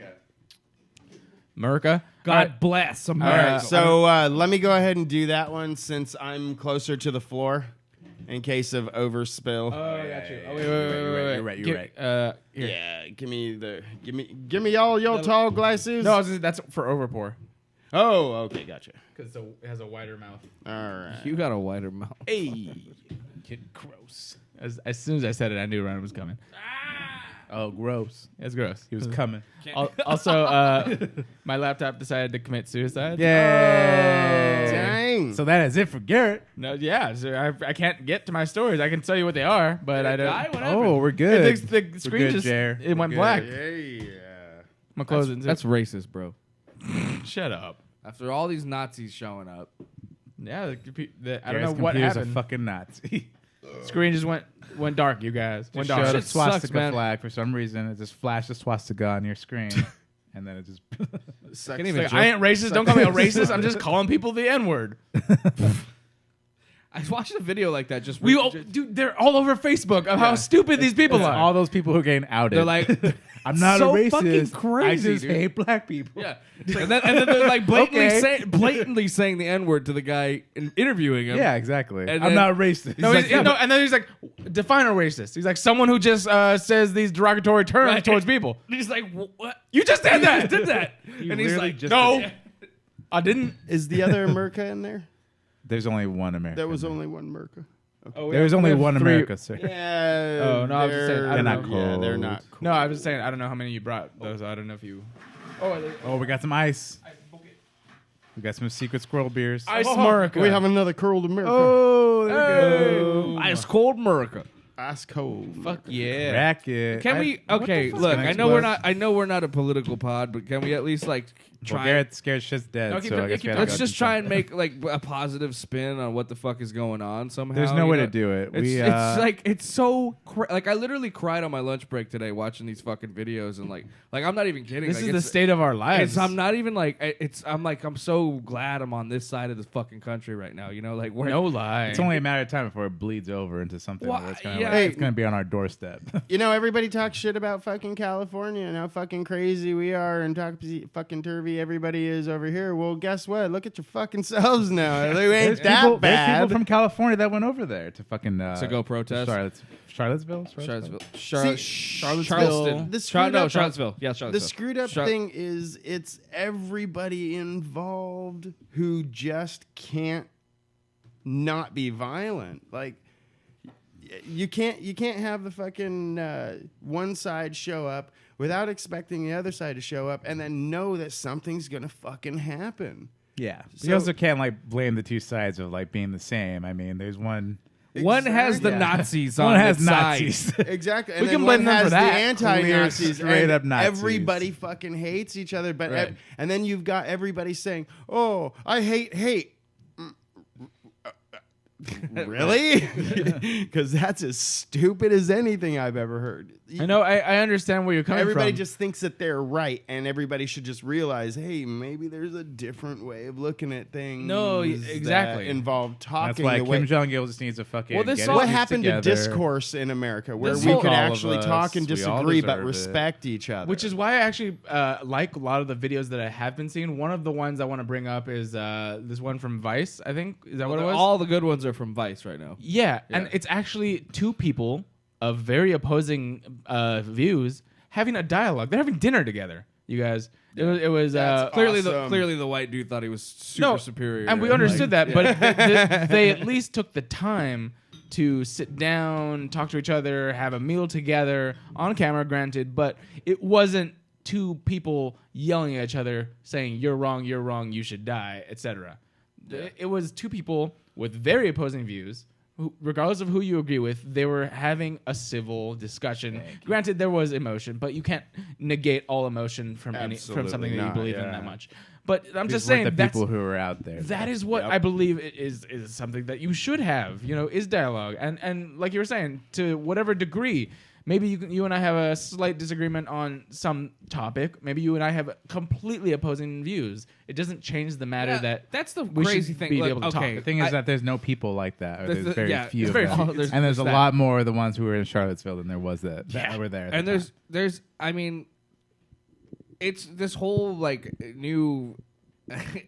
America. God bless All America. right, so let me go ahead and do that one since I'm closer to the floor in case of overspill. Oh, I got you. Oh, wait. You're right. Here. Yeah, give me all your tall glasses. No, that's for overpour. Oh, okay, gotcha. Because it has a wider mouth. All right. You got a wider mouth. Hey. Gross. As soon as I said it, I knew Ryan was coming. Oh, gross. It's gross. He was coming. Also, my laptop decided to commit suicide. Yay! Dang. So that is it for Garrett. No, yeah. So I can't get to my stories. I can tell you what they are, but I don't. Oh, we're good. The screen good, just Jer. it went We're black. Yeah. I'm closing. That's racist, bro. Shut up. After all these Nazis showing up. Yeah, I don't Garrett's know what computer's happened. a fucking Nazi. Screen just went dark, you guys. Went Showed dark. a swastika sucks, man. flag for some reason. It just flashed a swastika on your screen, and then it just. Can't even Like, I ain't racist. Don't call me a racist. I'm just calling people the N-word. I watched a video like that. Dude, they're all over Facebook of how stupid these people are. all those people who are getting outed. They're like, I'm not so a fucking racist. crazy, I just dude. hate black people. yeah. And then they're like Okay. blatantly saying the N-word to the guy interviewing him. Yeah, exactly. And I'm then- not racist. No, He's like, and then he's like, define a racist. He's like someone who just says these derogatory terms Right. towards people. He's like, what? You just did that. Did that? You And he's literally like, just no, did I didn't. Is the other America in there? There's only one America. There was only one America. Oh, There's only one three- America, sir. Yeah. Oh, no, I was just saying, I they're don't know. Yeah, they're not cool. No, I was just saying, I don't know how many you brought those. I don't know if you. Oh, we got some ice. We got some secret squirrel beers. Ice America. We have another curled America. Oh, there you go. Ice cold America. Ice cold. Fuck yeah. Racket. Can we? Okay, fuck's look. next I know we're book? not. I know we're not a political pod, but can we at least like Well, try? Garrett's scared shit's dead, No, keep so it- I guess keep we it- have to Let's go just do try something. and make like a positive spin on what the fuck is going on somehow. There's no you way know? to do it. It's like it's so like I literally cried on my lunch break today watching these fucking videos and like I'm not even kidding. This like, is the it's- state of our lives. I'm not even like I'm so glad I'm on this side of this fucking country right now. You know, like we're No lie. It's only a matter of time before it bleeds over into something Well, where it's kind of yeah. like, it's going to be on our doorstep. You know, everybody talks shit about fucking California and how fucking crazy we are and fucking turvy everybody is over here. Well, guess what? Look at your fucking selves now. They ain't There's that people bad. from California that went over there to fucking to go protest. Charlottesville. Charlottesville. Charlottesville. Charleston. The screwed up- Charlottesville. Yeah, Charlottesville. The screwed up thing is it's everybody involved who just can't not be violent. Like you can't have the fucking one side show up without expecting the other side to show up and then know that something's gonna fucking happen. Yeah. So- You also can't like blame the two sides of like being the same. I mean, there's one. One has the Exactly. Nazis on One has its side. Nazis. Exactly. And We then can blame one them has for that. the anti-Nazis. Clear, straight and up Nazis. Everybody fucking hates each other. But Right. and then you've got everybody saying, "Oh, I hate." Really? Because that's as stupid as anything I've ever heard. I know. I understand where you're coming Everybody from. just thinks that they're right, and everybody should just realize, hey, maybe there's a different way of looking at things. No, exactly. That involve That's talking. why the way Kim Jong Il just needs to fucking. Well, this get all- his what shit happened together. to discourse in America, where This we whole- could all of actually us, talk and we all disagree, but deserve it. respect each other? Which is why I actually like a lot of the videos that I have been seeing. One of the ones I want to bring up is this one from Vice, I think. Is that what it was? All the good ones are from Vice right now. Yeah, and it's actually two people of very opposing views having a dialogue. They're having dinner together, you guys. It was That's Clearly, awesome. the white dude thought he was super superior, and we understood that, but they at least took the time to sit down, talk to each other, have a meal together on camera, granted, but it wasn't two people yelling at each other saying you're wrong, you should die, etc. It was two people with very opposing views. Regardless of who you agree with, they were having a civil discussion. Granted, there was emotion, but you can't negate all emotion from Absolutely something that you not, believe in yeah. that much. But I'm These just weren't saying the that's people who were out there. that is what I believe is something that you should have. You know, is dialogue, and like you were saying, to whatever degree. Maybe you and I have a slight disagreement on some topic. Maybe you and I have completely opposing views. It doesn't change the matter that that's the we crazy should thing. be Look, able to okay, The thing is that there's no people like that. Or There's there's the- very yeah, few. there's Of very them. few. There's- and there's a that. lot more of the ones who were in Charlottesville than there was that were there. at and the time. there's I mean, it's this whole like new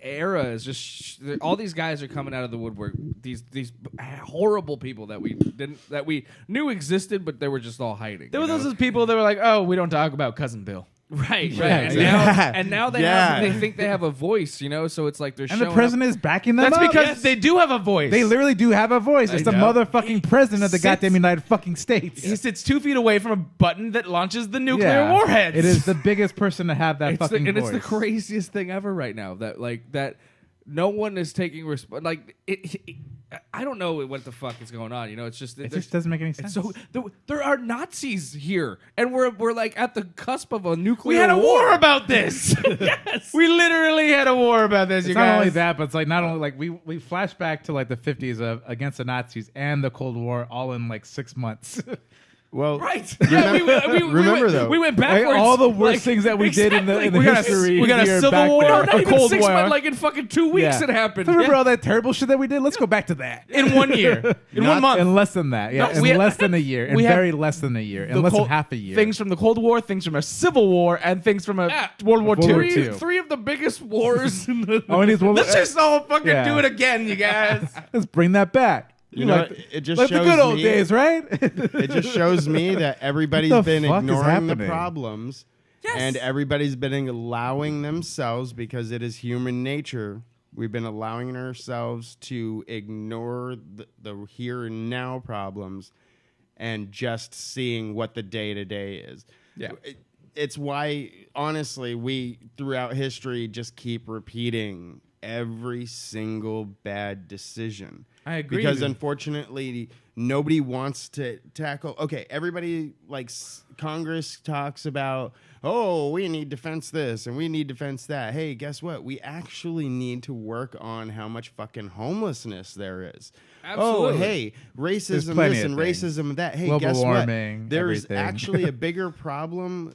era is just all these guys are coming out of the woodwork. These horrible people that we knew existed, but they were just all hiding. There were those people that were like, "Oh, we don't talk about Cousin Bill." Right. Yeah. And now they think they have a voice, so it's like they're And showing the president is backing them That's up. because they do have a voice. They literally do have a voice. It's the know. motherfucking president of the goddamn United fucking States. He sits 2 feet away from a button that launches the nuclear Yeah. warheads. It is the biggest person to have that it's fucking voice. it's the craziest thing ever right now that no one is taking I don't know what the fuck is going on. It just doesn't make any sense. So there are Nazis here, and we're like at the cusp of a nuclear. We had a war about this. Yes, we literally had a war about this. It's you not guys. only that, but it's like not only like we flash back to like the 50s of against the Nazis and the Cold War all in like 6 months. Well, Right. Remember, we went backwards. Like, all the worst things that we did in the history. we got a here civil back war, there. No, not a even Cold 6 War. months. Like in fucking 2 weeks, it happened. Remember all that terrible shit that we did? Let's go back to that. in 1 year, in 1 month. In less than that. Yeah, No, we in had- less than a year. In we had very less than a year. In The less than Cold- half a year. Things from the Cold War, things from a Civil War, and things from a Yeah. World War World War II. II. Three of the biggest wars. In the Oh, and he's Let's just all fucking Yeah. do it again, you guys. Let's bring that back. You know, like, it just like the shows good old me- days, right? It just shows me that everybody's What the been fuck is ignoring the happening? problems, and everybody's been allowing themselves, because it is human nature. We've been allowing ourselves to ignore the here and now problems and just seeing what the day-to-day is. Yeah. It's why, honestly, we, throughout history, just keep repeating every single bad decision. I agree. Because unfortunately, nobody wants to tackle. Okay, everybody Congress talks about, oh, we need defense this and we need defense that. Hey, guess what? We actually need to work on how much fucking homelessness there is. Absolutely. Oh, hey, racism plenty this of and things. racism that. Hey, Global guess warming, what? There's everything. actually a bigger problem.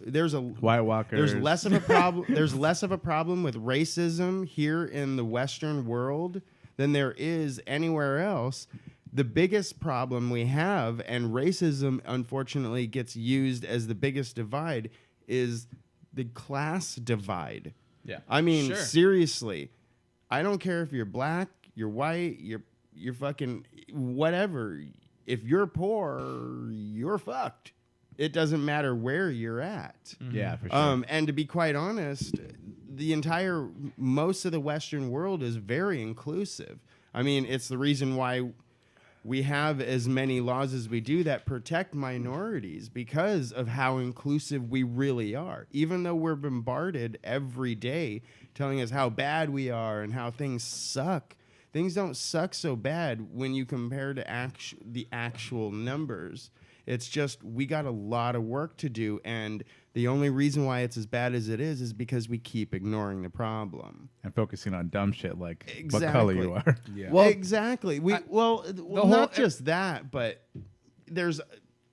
White Walkers. There's less of a problem. There's less of a problem with racism here in the Western world than there is anywhere else. The biggest problem we have, and racism unfortunately gets used as the biggest divide, is the class divide. Yeah. I mean, Sure. seriously, I don't care if you're black, you're white, you're fucking whatever. If you're poor, you're fucked. It doesn't matter where you're at. Yeah, for sure. And to be quite honest, most of the Western world is very inclusive. I mean, it's the reason why we have as many laws as we do that protect minorities, because of how inclusive we really are. Even though we're bombarded every day telling us how bad we are and how things suck, things don't suck so bad when you compare to the actual numbers. It's just we got a lot of work to do, and the only reason why it's as bad as it is because we keep ignoring the problem. And focusing on dumb shit like Exactly. what color you are. Yeah. Well, exactly. Not whole- just that, but there's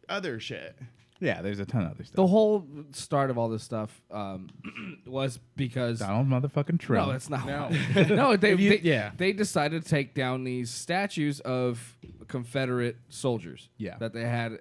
other shit. Yeah, there's a ton of other The stuff. whole start of all this stuff was because Donald motherfucking Trump. no, that's not. No. No, yeah. they decided to take down these statues of Confederate soldiers. Yeah. that they had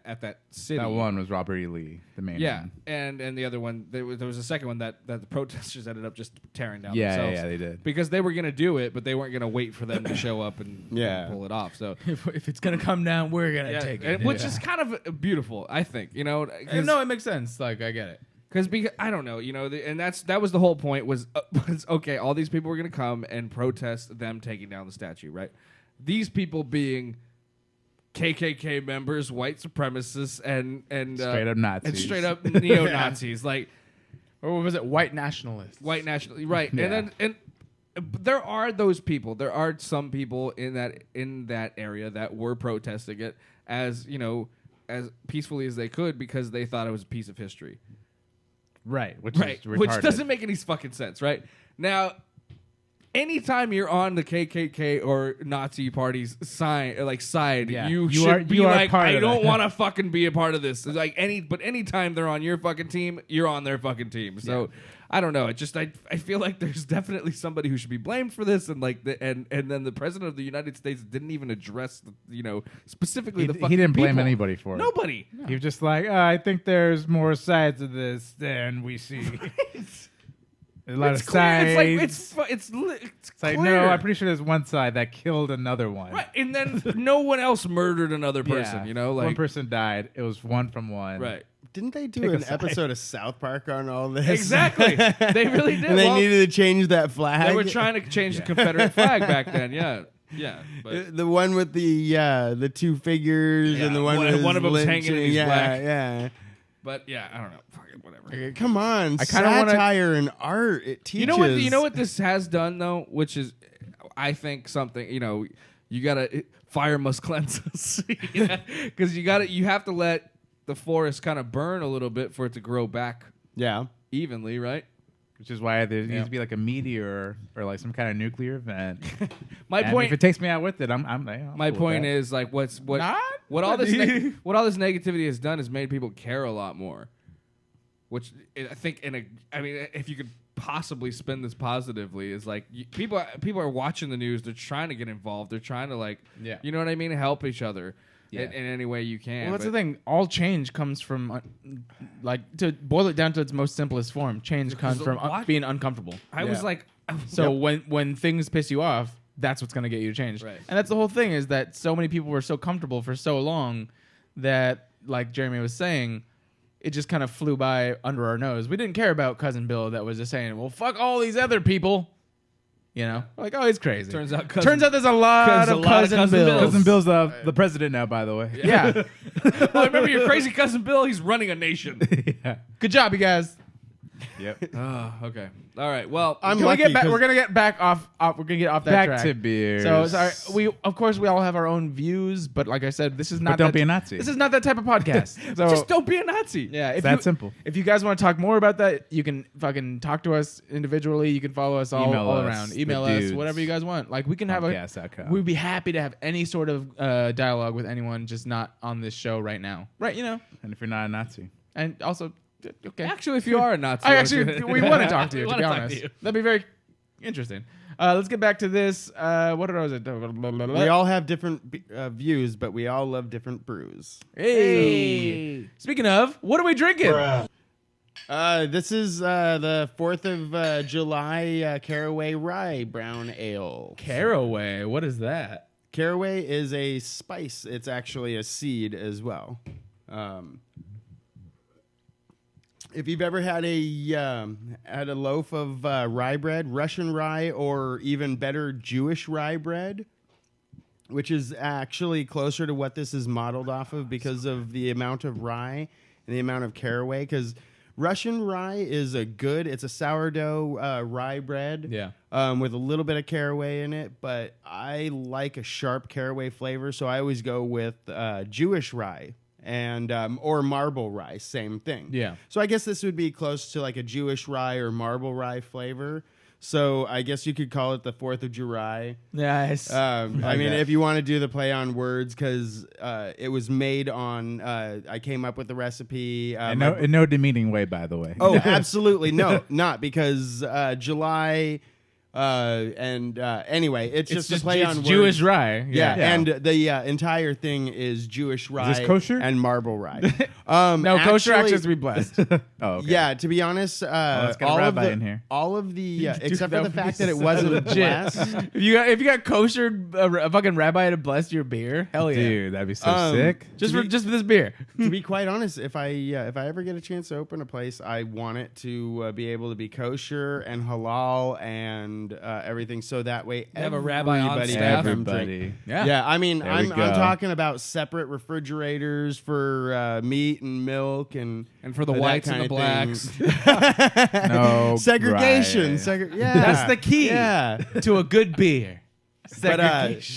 at that city. That one was Robert E. Lee, the main Yeah, one. and the other one, there was a second one that the protesters ended up just tearing down Yeah, themselves. yeah, they did. Because they were going to do it, but they weren't going to wait for them to show up and Yeah. pull it off. So, if it's gonna come down, we're gonna take it. which is kind of beautiful, I think. No, it makes sense. Like, I get it. Because I don't know, and that was the whole point was okay. All these people were going to come and protest them taking down the statue, right? These people being KKK members, white supremacists, and Straight up Nazis. and straight up neo Nazis, like Or what was it? White nationalists. white national, right? Yeah. And there are those people. There are some people in that area that were protesting it as as peacefully as they could because they thought it was a piece of history. Right, which Right, is retarded. which doesn't make any fucking sense, right? Now, anytime you're on the KKK or Nazi party's side, Yeah. you You should are- be you are like, part I of don't it. want to fucking be a part of this. It's like anytime they're on your fucking team, you're on their fucking team. So I don't know. It just I feel like there's definitely somebody who should be blamed for this, and like and then the president of the United States didn't even address specifically the fucking He didn't blame people. anity for it. Nobody. He was just like, I think there's more sides of this than we see. A lot of sides. It's like, clear. no, I'm pretty sure there's one side that killed another one. Right, and then no one else murdered another person. One person died. It was one from one. Right. Didn't they do Pick a an side. episode of South Park on all this? Exactly. They really did. And they Well, needed to change that flag. They were trying to change the Confederate flag back then. Yeah. But The one with the two figures and the one with one of them's hanging and he's yeah, black. Yeah. But yeah, I don't know. Fuck it, whatever. Okay, come on, I kinda wanna- satire and art. It teaches. You know what this has done though, which is, I think something. You gotta fire must cleanse us because you have to let the forest kind of burn a little bit for it to grow back. Yeah. Evenly, right? Which is why there needs to be like a meteor or like some kind of nuclear event. My And point. if it takes me out with it, I'm My cool point with is like what all Not? this what all this negativity has done is made people care a lot more. Which I think if you could possibly spin this positively is like people are watching the news. They're trying to get involved. They're trying to you know what I mean, help each other in any way you can. Well, that's the thing. All change comes from, to boil it down to its most simplest form. Change comes from being uncomfortable. I was like, so when things piss you off, that's what's going to get you to change. Right. And that's the whole thing is that so many people were so comfortable for so long that, like Jeremy was saying, it just kind of flew by under our nose. We didn't care about Cousin Bill that was just saying, well, fuck all these other people. Like, oh, he's crazy. Turns out there's a lot of Cousin Bills. Cousin Bill's the president now, by the way. Yeah. well, remember your crazy cousin Bill? He's running a nation. Yeah. Good job, you guys. Yep. Okay. All right. Well, I'm Can we lucky get back? 'cause- We're gonna get back off. We're gonna get off that Back track. to beers. So sorry. We all have our own views, but like I said, this is not. But don't that- be a Nazi. This is not that type of podcast. So just don't be a Nazi. yeah, It's that simple. If you guys want to talk more about that, you can fucking talk to us individually. You can follow us all Email us, around. the Email us, dudes. whatever you guys want. Like we can have Humpcast.com. We'd be happy to have any sort of dialogue with anyone, just not on this show right now. Right? And if you're not a Nazi, And also, okay. Actually, if you are a Nazi, We want to talk to you, We to be wanna talk honest. to you. That'd be very interesting. Let's get back to this. What was it? We all have different views, but we all love different brews. Hey. Speaking of, what are we drinking? This is the 4th of July Caraway Rye Brown Ale. Caraway. What is that? Caraway is a spice. It's actually a seed as well. If you've ever had a loaf of rye bread, Russian rye, or even better, Jewish rye bread, which is actually closer to what this is modeled off of because of the amount of rye and the amount of caraway. Because Russian rye is it's a sourdough rye bread, with a little bit of caraway in it. But I like a sharp caraway flavor, so I always go with Jewish rye. And or marble rye, same thing. Yeah. So I guess this would be close to like a Jewish rye or marble rye flavor. So I guess you could call it the 4th of July. Nice. I mean, if you want to do the play on words, because it was made on. I came up with the recipe. in no demeaning way, by the way. Oh, absolutely no, not because July. Anyway, it's just a play on words. Jewish rye. Yeah, and the entire thing is Jewish rye. Is this kosher? And marble rye. No, kosher actually has to be blessed. Oh, okay. Yeah, to be honest, let's get a rabbi in here. all of the except for that the would be fact that it so wasn't legit. blessed. if you got kosher, a fucking rabbi to bless your beer, hell yeah, Dude, that'd be so sick. Just for this beer. To be quite honest, if I ever get a chance to open a place, I want it to be able to be kosher and halal and everything, so that way have a rabbi on everybody staff. can drink. Everybody. Yeah, I mean, There we I'm go. talking about separate refrigerators for meat and milk and for the that whites and kind the of blacks. No, segregation. right. Yeah, That's the key. Yeah. to a good beer.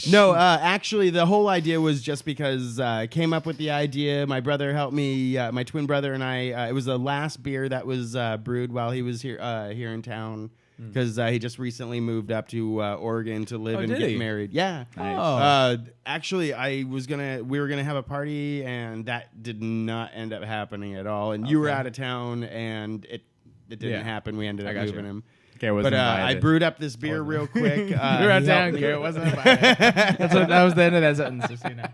No, actually, the whole idea was just because I came up with the idea. My brother helped me. My twin brother and I. It was the last beer that was brewed while he was here in town because he just recently moved up to Oregon to live and get married. Yeah. Nice. Actually, we were gonna have a party, and that did not end up happening at all. And you were out of town, and it didn't happen. We ended up moving him. But I brewed up this beer real quick. You're out down, Garrett. Wasn't invited. That was the end of that sentence. Just so you know.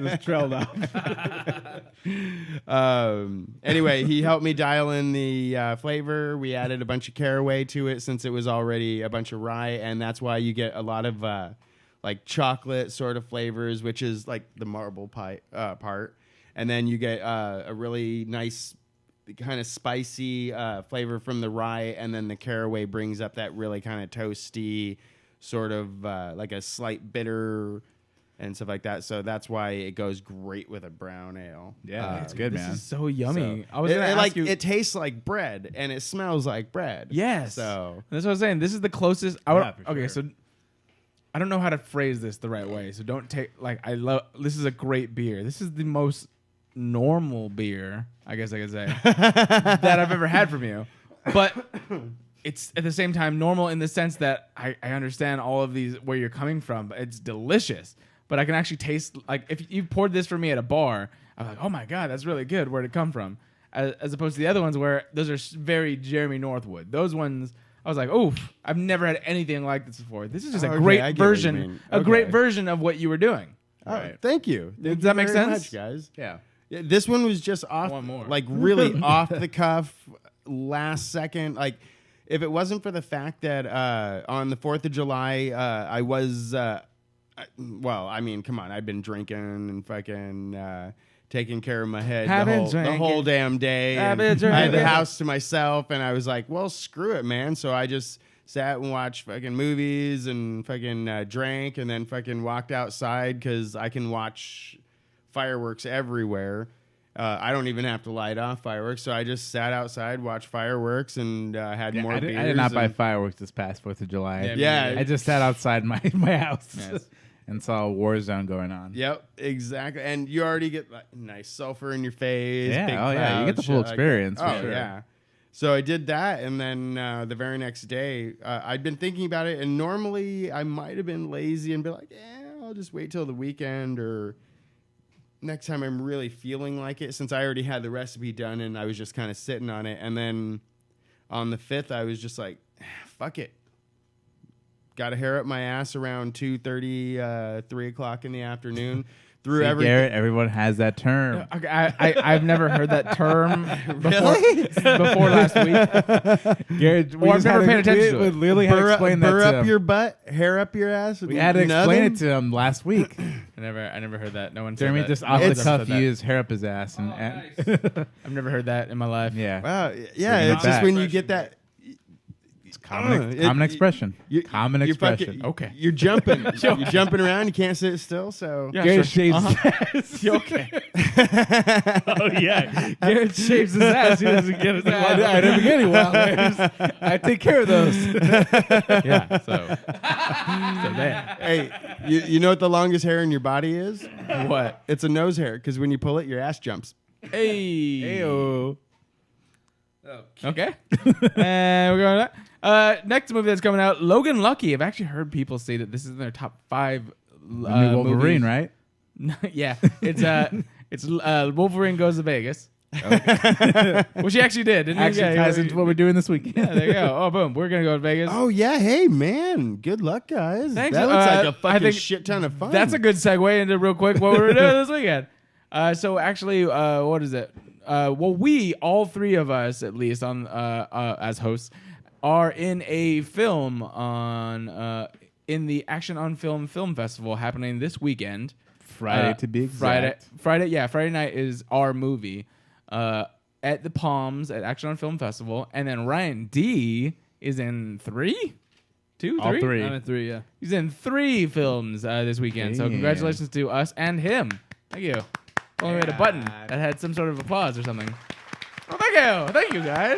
Just trailed off. Anyway, he helped me dial in the flavor. We added a bunch of caraway to it since it was already a bunch of rye, and that's why you get a lot of like chocolate sort of flavors, which is like the marble pie part, and then you get a really nice kind of spicy flavor from the rye, and then the caraway brings up that really kind of toasty sort of like a slight bitter and stuff like that. So that's why it goes great with a brown ale. Yeah, it's good, man. This is so yummy. So I was gonna ask you. It tastes like bread and it smells like bread. Yes. So that's what I was saying. This is the closest. Okay, sure. so I don't know how to phrase this the right way. So don't take this is a great beer. This is the most normal beer, I guess I could say, that I've ever had from you. But it's at the same time normal in the sense that I understand all of these where you're coming from. But it's delicious. But I can actually taste, like, if you poured this for me at a bar, I'm like, oh my God, that's really good. Where'd it come from? As opposed to the other ones where those are very Jeremy Northwood. Those ones, I was like, oof, I've never had anything like this before. This is just a great version, great version of what you were doing. Right. Thank you. Does that make sense? Much, guys. Yeah. This one was just off, like really off the cuff, last second. Like, if it wasn't for the fact that on the 4th of July, I was, well, I mean, come on, I'd been drinking and fucking taking care of my head the whole damn day. I had the house to myself, and I was like, well, screw it, man. So I just sat and watched fucking movies and fucking drank, and then fucking walked outside because I can watch fireworks everywhere. I don't even have to light off fireworks, so I just sat outside, watched fireworks, and had more beers. I did not buy fireworks this past 4th of July. Yeah, I just sat outside my house and saw a war zone going on. Yep, exactly. And you already get like nice sulfur in your face. Yeah, big yeah, you get the full experience. Like sure. Yeah. So I did that, and then the very next day, I'd been thinking about it, and normally I might have been lazy and be like, I'll just wait till the weekend or next time I'm really feeling like it, since I already had the recipe done and I was just kind of sitting on it. And then on the 5th, I was just like, fuck it. Got a hair up my ass around 2:30, 3 o'clock in the afternoon. Through everything. Garrett, everyone has that term. Okay, I've never heard that term before last week. Garrett, I've never paid attention to it. We literally had to explain that to to up him. your butt, hair up your ass. We had to explain it to him last week. I never heard that. No one. Jeremy said just that. off the cuff used hair up his ass, and I've never heard that in my life. Yeah. Wow. Yeah, it's just when you get that. Common expression. Common expression. Okay. You're jumping. You're jumping around. You can't sit still. So Garrett shaves his ass. Okay. Oh yeah, Garrett shaves his ass. He doesn't get it. I never get any wild hairs. I take care of those. Yeah. So there. Hey, you know what the longest hair in your body is? What? It's a nose hair, because when you pull it, your ass jumps. Hey. Ayo. Okay. And we're going to next movie that's coming out, Logan Lucky. I've actually heard people say that this is in their top 5 New Wolverine, movies. right? Yeah. It's Wolverine Goes to Vegas. Which he actually did. Didn't Actually he? ties into what we're doing this weekend. Yeah, there you go. Oh, boom. We're going to go to Vegas. Oh, yeah. Hey, man. Good luck, guys. Thanks. That looks like a I fucking think shit ton of fun. That's a good segue into real quick what we're doing this weekend. So actually, what is it? Well, we, all 3 of us, at least on as hosts, are in a film on in the Action on Film Film Festival happening this weekend. Friday to be exact. Friday night is our movie at the Palms at Action on Film Festival, and then Ryan D is in 3. 2, 3? All 3. I'm in 3. Yeah. He's in 3 films this weekend. So congratulations to us and him. Thank you. Only made a button that had some sort of applause or something. Oh, thank you. Thank you, guys.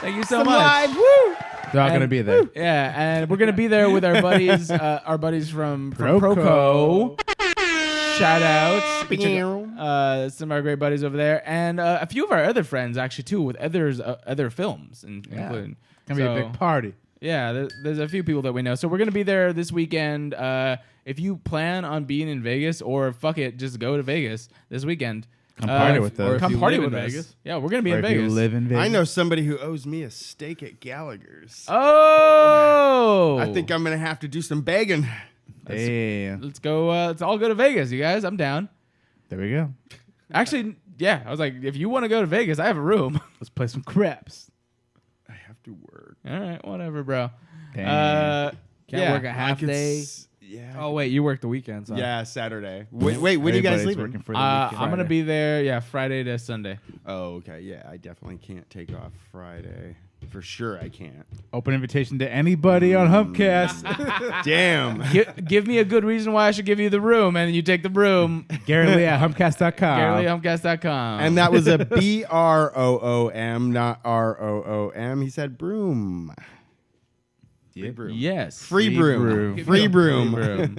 Thank you so Some much. live. Woo! They're all gonna be there. Yeah, and we're gonna be there with our buddies, from Proco. Shout out, some of our great buddies over there, and a few of our other friends actually too, with other films, including. It's gonna be a big party. Yeah, there's a few people that we know, so we're gonna be there this weekend. If you plan on being in Vegas, or fuck it, just go to Vegas this weekend. Come party with us. Or come party with Vegas. us. Yeah, we're gonna be Or in if Vegas. you live in Vegas. I know somebody who owes me a steak at Gallagher's. Oh, I think I'm gonna have to do some begging. Hey, let's go. Let's all go to Vegas, you guys. I'm down. there we go. Actually, yeah, I was like, if you want to go to Vegas, I have a room. Let's play some craps. I have to work. All right, whatever, bro. Damn. Can't work a half day. Yeah. Oh wait, you work the weekends. Huh? Yeah, Saturday. Wait, when are you guys Everybody's leaving? working for the I'm weekend. gonna be there. Friday to Sunday. Oh, okay. Yeah, I definitely can't take off Friday. For sure, I can't. Open invitation to anybody on Humpcast. Damn. Give me a good reason why I should give you the room, and then you take the room. Gary Lee at Humpcast.com. GaryLeeHumpcast.com. And that was a BROOM, not ROOM. He said broom. Free broom. Yes. Free broom. Free broom.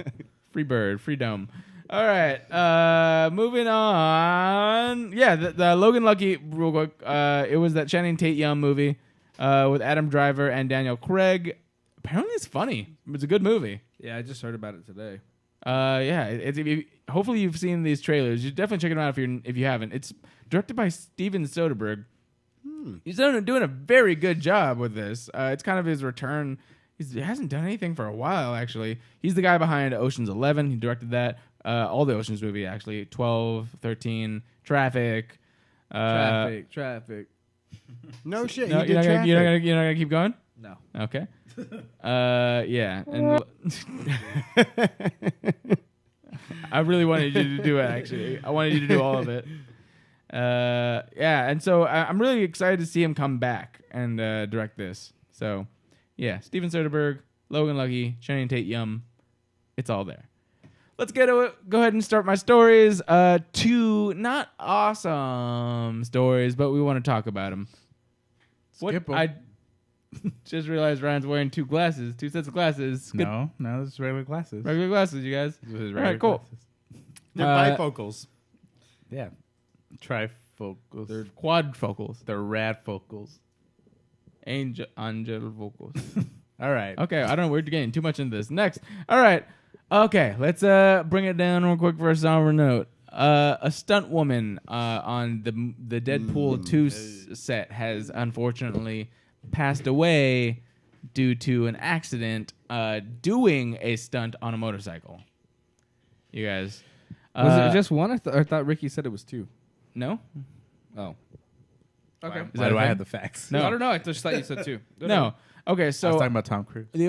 Free bird. Free dome. All right. Moving on. Yeah, the Logan Lucky, real quick. It was that Channing Tatum movie with Adam Driver and Daniel Craig. Apparently, it's funny. It's a good movie. Yeah, I just heard about it today. Hopefully you've seen these trailers. You definitely check it out if you haven't. It's directed by Steven Soderbergh. He's doing a very good job with this. It's kind of his return. He hasn't done anything for a while, actually. He's the guy behind Ocean's 11. He directed that. All the Ocean's movie, actually. 12, 13, Traffic. Traffic. No shit. No, he did Traffic. you're not gonna keep going? No. Okay. Yeah. And I really wanted you to do it, actually. I wanted you to do all of it. Yeah, and so I'm really excited to see him come back and direct this. So, yeah, Steven Soderbergh, Logan Lucky, Channing Tatum, it's all there. Let's get to it. Go ahead and start my stories. Two not awesome stories, but we want to talk about them. Skip 'em. I just realized Ryan's wearing two sets of glasses. Good. No, this is regular glasses. Regular glasses, you guys. This is All regular right, cool. glasses. They're bifocals. Yeah. Trifocals. They're quadfocals. They're radfocals. Angel vocals. All right. Okay, I don't know. We're getting too much into this. Next. All right. Okay, let's bring it down real quick for a somber note. A stunt woman on the Deadpool 2 set has unfortunately passed away due to an accident doing a stunt on a motorcycle. You guys. Was it just one? I thought Ricky said it was two. No? Oh. Okay. Why do I have the facts? No. I don't know. I just thought you said two. No. Okay, so I was talking about Tom Cruise. the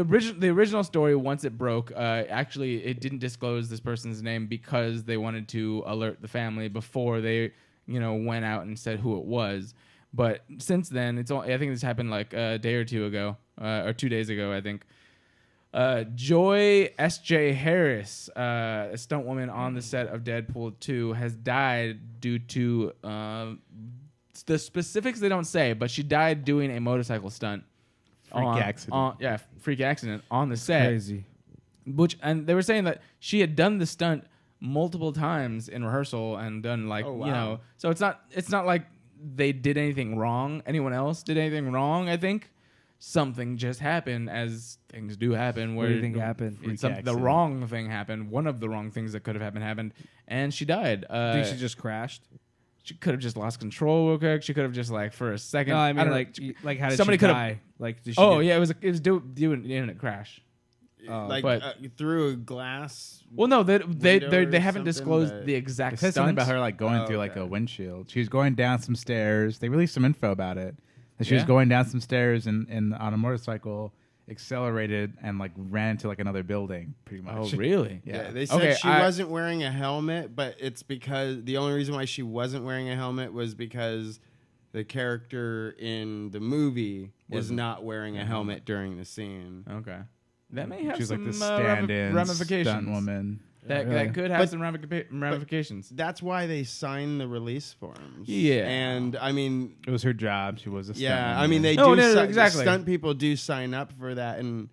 original story, once it broke, actually it didn't disclose this person's name because they wanted to alert the family before they, went out and said who it was. But since then, I think this happened like a day or two ago, or 2 days ago, I think. Joy S.J. Harris, a stunt woman on the set of Deadpool 2, has died due to the specifics they don't say, but she died doing a motorcycle stunt. Freak accident on the set. Crazy. And they were saying that she had done the stunt multiple times in rehearsal and done so it's not like they did anything wrong. Anyone else did anything wrong, I think. Something just happened, as things do happen. What do you think happened? The wrong thing happened. One of the wrong things that could have happened, and she died. Think she just crashed? She could have just lost control real quick. She could have just for a second. No, I mean how did somebody she die? Did she it was doing an internet crash. Through a glass. Well, no, they haven't disclosed the exact It says stunt. something about her going through like a windshield. She was going down some stairs. They released some info about it. That she was going down some stairs and on a motorcycle, accelerated and ran into another building. Pretty much. Oh, really? Yeah. They said she wasn't wearing a helmet, but it's because the only reason why she wasn't wearing a helmet was because the character in the movie was not wearing a helmet during the scene. Okay. That may have She's some the stand-in ramifications. stunt woman. That could have some ramifications. That's why they signed the release forms. Yeah. And I mean, It was her job. She was a stunt yeah, woman. I mean, they No, do. no, exactly. Stunt people do sign up for that, and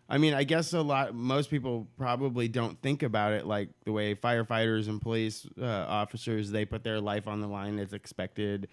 I mean, I guess most people probably don't think about it like the way firefighters and police officers, they put their life on the line as expected,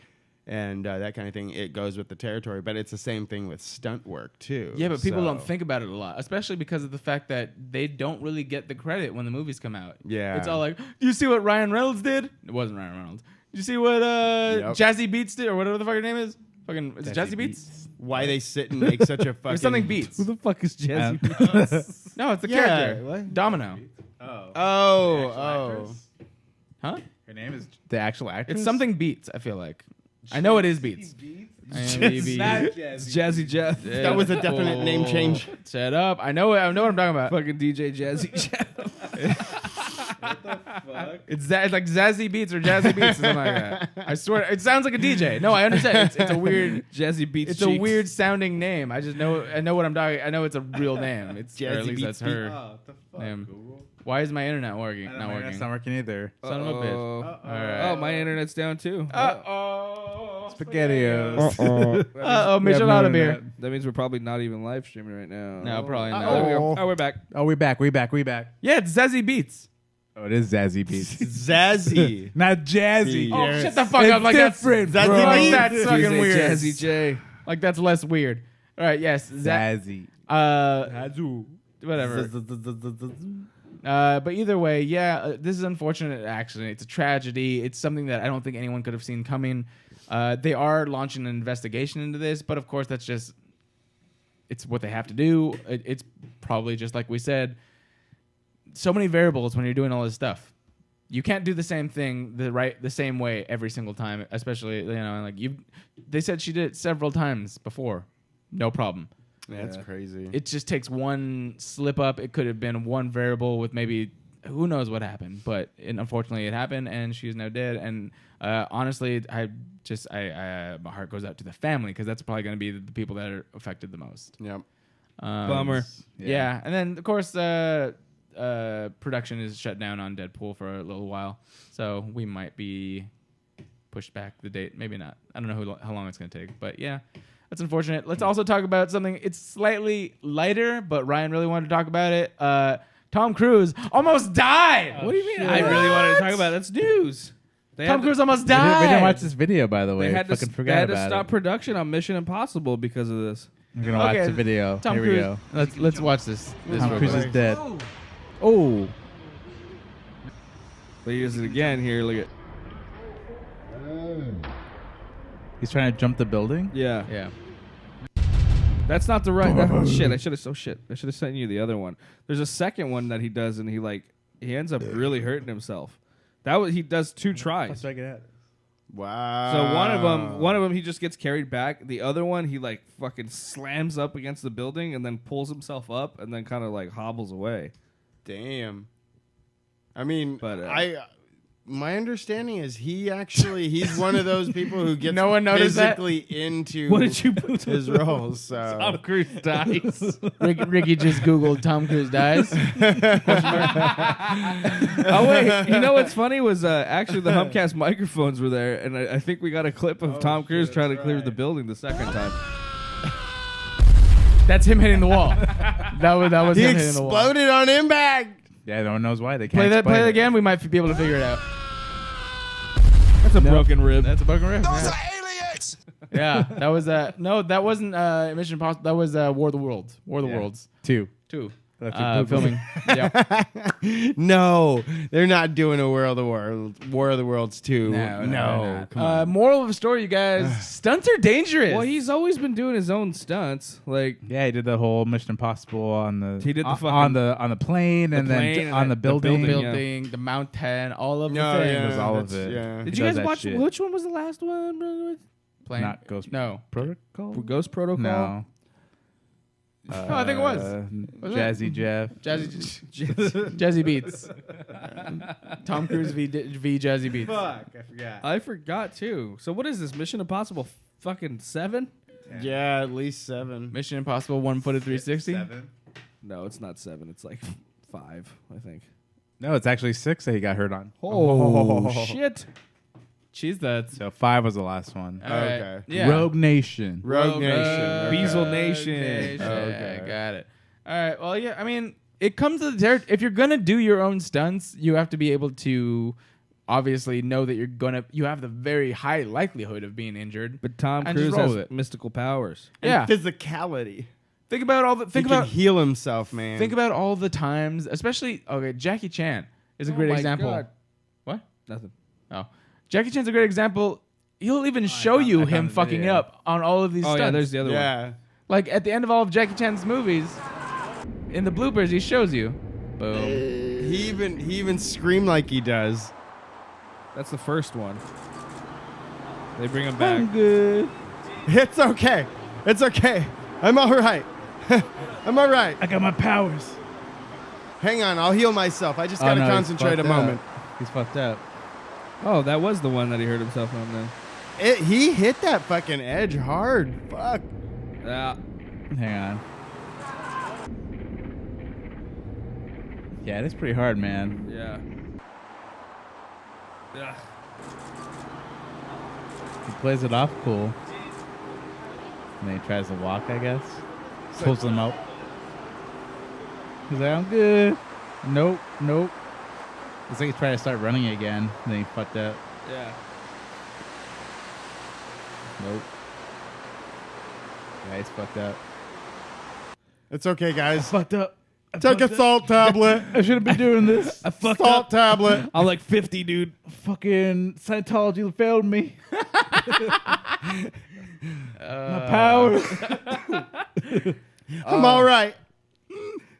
and that kind of thing. It goes with the territory, but it's the same thing with stunt work too. Yeah, but people don't think about it a lot, especially because of the fact that they don't really get the credit when the movies come out. Yeah. It's all like, do you see what Ryan Reynolds did? It wasn't Ryan Reynolds. Did you see what Jazzy Beats did, or whatever the fuck her name is? Fucking, is it Jazzy Beats? Why they sit and make such a fucking... Or something Beats. Who the fuck is Jazzy Beats? No, it's the Yeah. character. What? Domino. Oh. Huh? Her name is the actual actress. It's something Beats, I feel like. I know it is Beats. It's Jazzy Jeff. That was a definite name change. Shut up. I know what I'm talking about. Fucking DJ Jazzy Jeff. It's like Zazzy Beats or Jazzy Beats or something like that. I swear, it sounds like a DJ. No, I understand. It's a weird Jazzy Beats. It's a weird sounding name. I know what I'm talking. I know it's a real name. It's or at least that's her name. Why is my internet working? Not working. It's not working either. Son of a bitch. All right. Oh, my internet's down too. Spaghettios. Michelada beer. That means we're probably not even live streaming right now. No, probably not. Oh, there we go. Oh, we're back. Oh, we back. Yeah, it's Zazzy Beats. Oh, it is Zazzy Beats. Zazzy. Not Jazzy. Oh, Oh, shut the fuck up. Like different, that's bro. like that's fucking DJ weird. Jazzy J. Like that's less weird. All right, yes, Zazzy. Whatever. But either way, yeah, this is an unfortunate accident. It's a tragedy. It's something that I don't think anyone could have seen coming. They are launching an investigation into this, but of course, it's what they have to do. It's probably just like we said. So many variables when you're doing all this stuff. You can't do the same thing the same way every single time, especially they said she did it several times before. No problem. That's crazy. It just takes one slip up. It could have been one variable with maybe who knows what happened, but unfortunately it happened and she's now dead. And honestly, my heart goes out to the family because that's probably going to be the people that are affected the most. Yep. Bummer. Yeah. And then of course production is shut down on Deadpool for a little while, so we might be pushed back the date. Maybe not. I don't know how long it's going to take, but yeah, that's unfortunate. Let's also talk about something. It's slightly lighter, but Ryan really wanted to talk about it. Tom Cruise almost died. What do you mean? I really wanted to talk about it. That's news. Tom Cruise almost We died. didn't watch this video, by the way. They had to, Fucking they forgot had to about stop it. production on Mission Impossible because of this. I'm gonna watch the video. Tom Here Cruise. we go. Let's watch this. Tom real Cruise quick. is dead. Oh. They use it again here. Look at. He's trying to jump the building? Yeah. Yeah. That's not the right. Shit. I should have sent you the other one. There's a second one that he does, and he ends up really hurting himself. He does 2 tries. Wow. So one of them he just gets carried back. The other one he fucking slams up against the building and then pulls himself up and then kind of hobbles away. Damn. I mean, But, my understanding is he's one of those people who gets No one noticed that? physically into What did you put his roles. So. Tom Cruise dies. Ricky just Googled Tom Cruise dies. Oh wait, you know what's funny was actually the Humpcast microphones were there, and I think we got a clip of Tom Cruise trying to clear the building the second time. That's him hitting the wall. That was He him hitting the wall. exploded on impact. Yeah, no one knows why. They can't Play that explain it. again. We might be able to figure it out. That's a broken rib. That's a broken rib. Those are aliens! Yeah, that was no, that wasn't Mission Impossible. That was War of the Worlds. War of the Yeah. Worlds 2. 2. Filming. Filming. Yeah. No, they're not doing a War of the Worlds 2. No. Come on. Moral of the story, you guys: stunts are dangerous. Well, he's always been doing his own stunts. Yeah, he did the whole Mission Impossible on the He did the on fucking- the plane and plane then and on the the building. building. the mountain, all of the No, things. yeah, was all of that's- it. yeah. Did He you does guys that watch? shit. Which one was the last one? Plane. Not Ghost No. Protocol? Ghost Protocol. No. No, I think it was. Was it? Jazzy Jeff. Jazzy Beats. Tom Cruise v Jazzy Beats. Fuck, I forgot. I forgot too. So what is this? Mission Impossible fucking 7? Yeah, at least 7. Mission Impossible 1-footed 360. No, it's not 7. It's 5, I think. No, it's actually 6 that he got hurt on. Oh, shit. Cheese that. So 5 was the last one. Okay. Yeah. Rogue Nation. Rogue Nation. Beazle Nation. Okay. Got it. All right. Well, yeah. I mean, it comes to the territory. If you're gonna do your own stunts, you have to be able to obviously know that you have the very high likelihood of being injured. But Tom And Cruise just roll has with it. mystical powers. Yeah. Physicality. Think about all the. He can heal himself, man. Think about all the times, especially Jackie Chan is a great my example. God. What? Nothing. Oh, Jackie Chan's a great example. He'll even show you I found him the fucking video. up on all of these Oh, stunts. yeah, there's the other one. Yeah. Like at the end of all of Jackie Chan's movies, in the bloopers, he shows you. Boom. He even screamed like he does. That's the first one. They bring him back. Good. It's okay. It's okay. I'm all right. I'm all right. I got my powers. Hang on. I'll heal myself. I just got to concentrate a moment. He's fucked up. Oh, that was the one that he hurt himself on then. He hit that fucking edge hard. Fuck. Yeah. Hang on. Yeah, it is pretty hard, man. Yeah. Yeah. He plays it off cool. And then he tries to walk, I guess. Pulls him out. He's like, I'm good. Nope. It's like he's trying to start running again. And then he fucked up. Yeah. Nope. Yeah, he's fucked up. It's okay, guys. Fucked up. Take a salt tablet. I shouldn't be doing this. I fucked Salt up. tablet. I'm like 50, dude. Fucking Scientology failed me. My powers. I'm all right.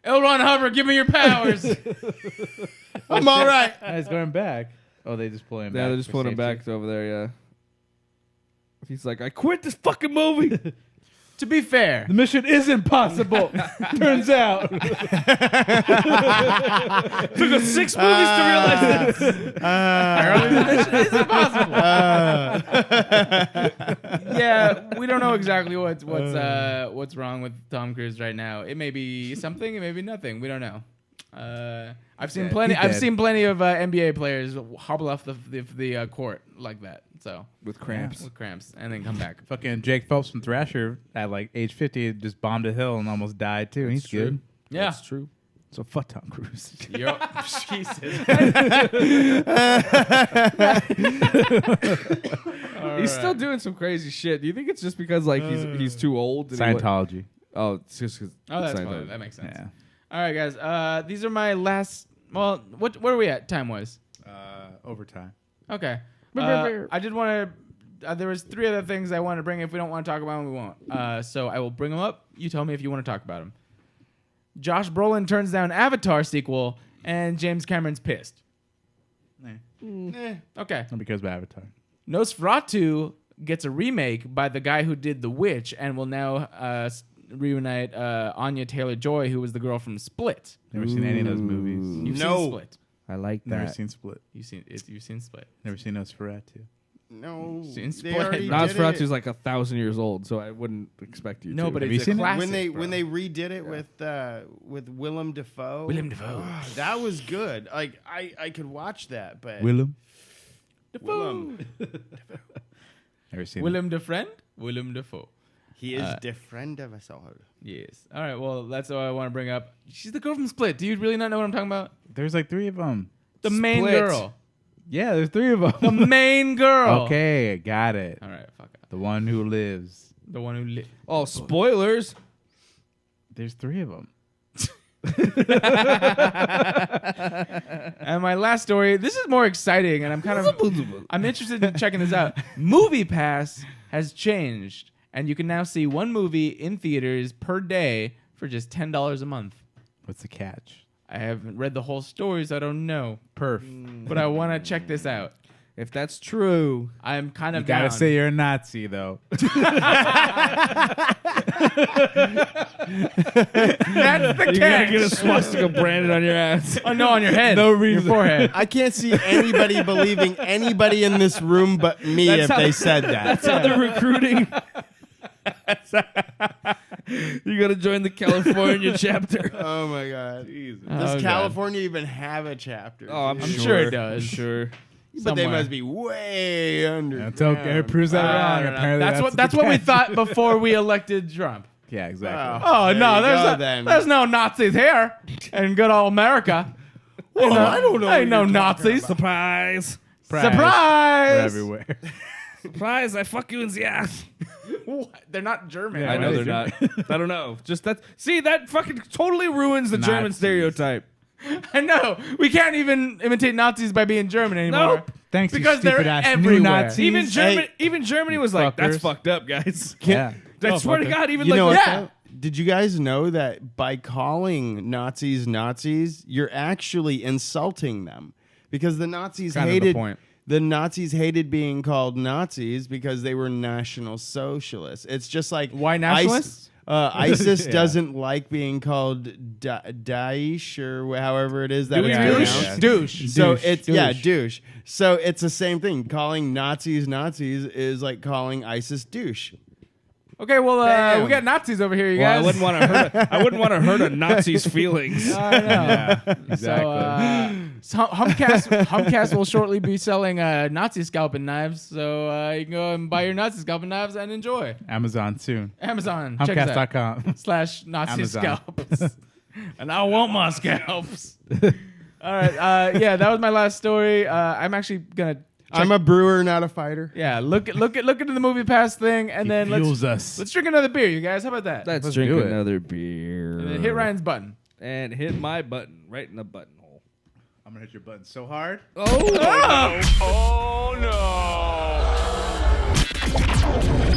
L. Ron Hubbard, give me your powers. I'm all right. He's going back. Oh, they just pull him back. Yeah, they're just for pulling him safety. back over there, yeah. He's like, I quit this fucking movie. To be fair, The mission is impossible. Turns out. Took us 6 movies to realize this. yeah, we don't know exactly what's wrong with Tom Cruise right now. It may be something, it may be nothing. We don't know. I've seen plenty. he's I've dead. seen plenty of NBA players hobble off the court like that. So With cramps. with cramps and then come back. Fucking Jake Phelps from Thrasher at like age 50 just bombed a hill and almost died too. He's true. good. Yeah, That's true. So fuck Tom Cruise. Yo, Jesus. He's still doing some crazy shit. Do you think it's just because like he's too old? and he wa- Scientology. Oh, it's just because. Oh, that's fine. That makes sense. Yeah. All right, guys. These are my last. Well, where are we at time wise? Overtime. Okay. I did want to. There was 3 other things I wanted to bring. If we don't want to talk about them, we won't. So I will bring them up. You tell me if you want to talk about them. Josh Brolin turns down Avatar sequel, and James Cameron's pissed. Okay. Not because of Avatar. Nosferatu gets a remake by the guy who did The Witch, and will now reunite Anya Taylor-Joy, who was the girl from Split. Never seen any of those movies. You've No. seen Split. I like that. Never seen Split. You've seen Split. Never seen Nosferatu. No. Seen They Split. already did Nosferatu's it. like 1,000 years old, so I wouldn't expect you No, to. but Have it's you a seen it? classic. when they redid it with Willem Dafoe. Willem Dafoe. That was good. Like I could watch that, but Willem. Willem, Never seen Willem Dafoe. Willem Dafoe. he is the friend of us all. Yes. All right. Well, that's what I want to bring up. She's the girl from Split. Do you really not know what I'm talking about? it. There's like 3 of them. The main Split. girl. Yeah, there's 3 of them. The main girl. Okay, got it. All right. Fuck up. The one who lives. The one who. Oh, spoilers. There's 3 of them. And my last story. This is more exciting, and I'm interested in checking this out. Movie Pass has changed, and you can now see 1 movie in theaters per day for just $10 a month. What's the catch? I haven't read the whole story, so I don't know. Perf. But I want to check this out. If that's true, I'm kind of You gotta down. say you're a Nazi, though. That's the you gotta catch. get a swastika branded on your ass. Oh no, on your head. No reason. Your forehead. I can't see anybody believing anybody in this room but me if they said that. That's how they're recruiting. You got to join the California chapter. Oh my God. Jesus. Does Oh, California even have a chapter? Oh, I'm dude? sure it does. Sure. But they somewhere. must be way under. Until Gary proves that wrong. Apparently That's what we thought before we elected Trump. Yeah, exactly. Oh There no, you there's go, no, then. there's no Nazis here in good old America. Well, I don't know. Ain't no Nazis. Surprise. Surprise. Surprise! We're everywhere. Surprise, I fuck you in the ass. They're not German. Yeah, I know right. they're not. I don't know. Just that. See, that fucking totally ruins the German Nazis. stereotype. I know. We can't even imitate Nazis by being German anymore. Nope. Thanks, Because you they're stupid ass everywhere. new Nazis. Even Germany was like, that's fuckers. fucked up, guys. Yeah. I swear to God, even You know like what? yeah. though? Did you guys know that by calling Nazis Nazis, you're actually insulting them? Because the Nazis Kind of the hated point. the Nazis hated being called Nazis because they were National Socialists. It's just like Why nationalists? ISIS Yeah. doesn't like being called Daesh or however it is that Do we it's really? pronounced. Douche. So Douche. it's douche. So it's the same thing. Calling Nazis Nazis is like calling ISIS douche. Okay, well, Damn. we got Nazis over here, you Well, guys. I wouldn't want to hurt. I wouldn't want to hurt a Nazi's feelings. I know. Yeah, exactly. So Humpcast will shortly be selling Nazi scalping knives. So you can go and buy your Nazi scalping knives and enjoy. Amazon soon. Amazon. Check us out. Humpcast.com. /Nazi Amazon. scalps. And I want my scalps. All right. Yeah, that was my last story. I'm actually gonna. I'm a brewer, not a fighter. Yeah, look into the movie pass thing, and then fuels let's us. drink another beer, you guys. How about that? Let's Let's drink do it. another beer. And then hit Ryan's button. And hit my button right in the buttonhole. I'm gonna hit your button so hard.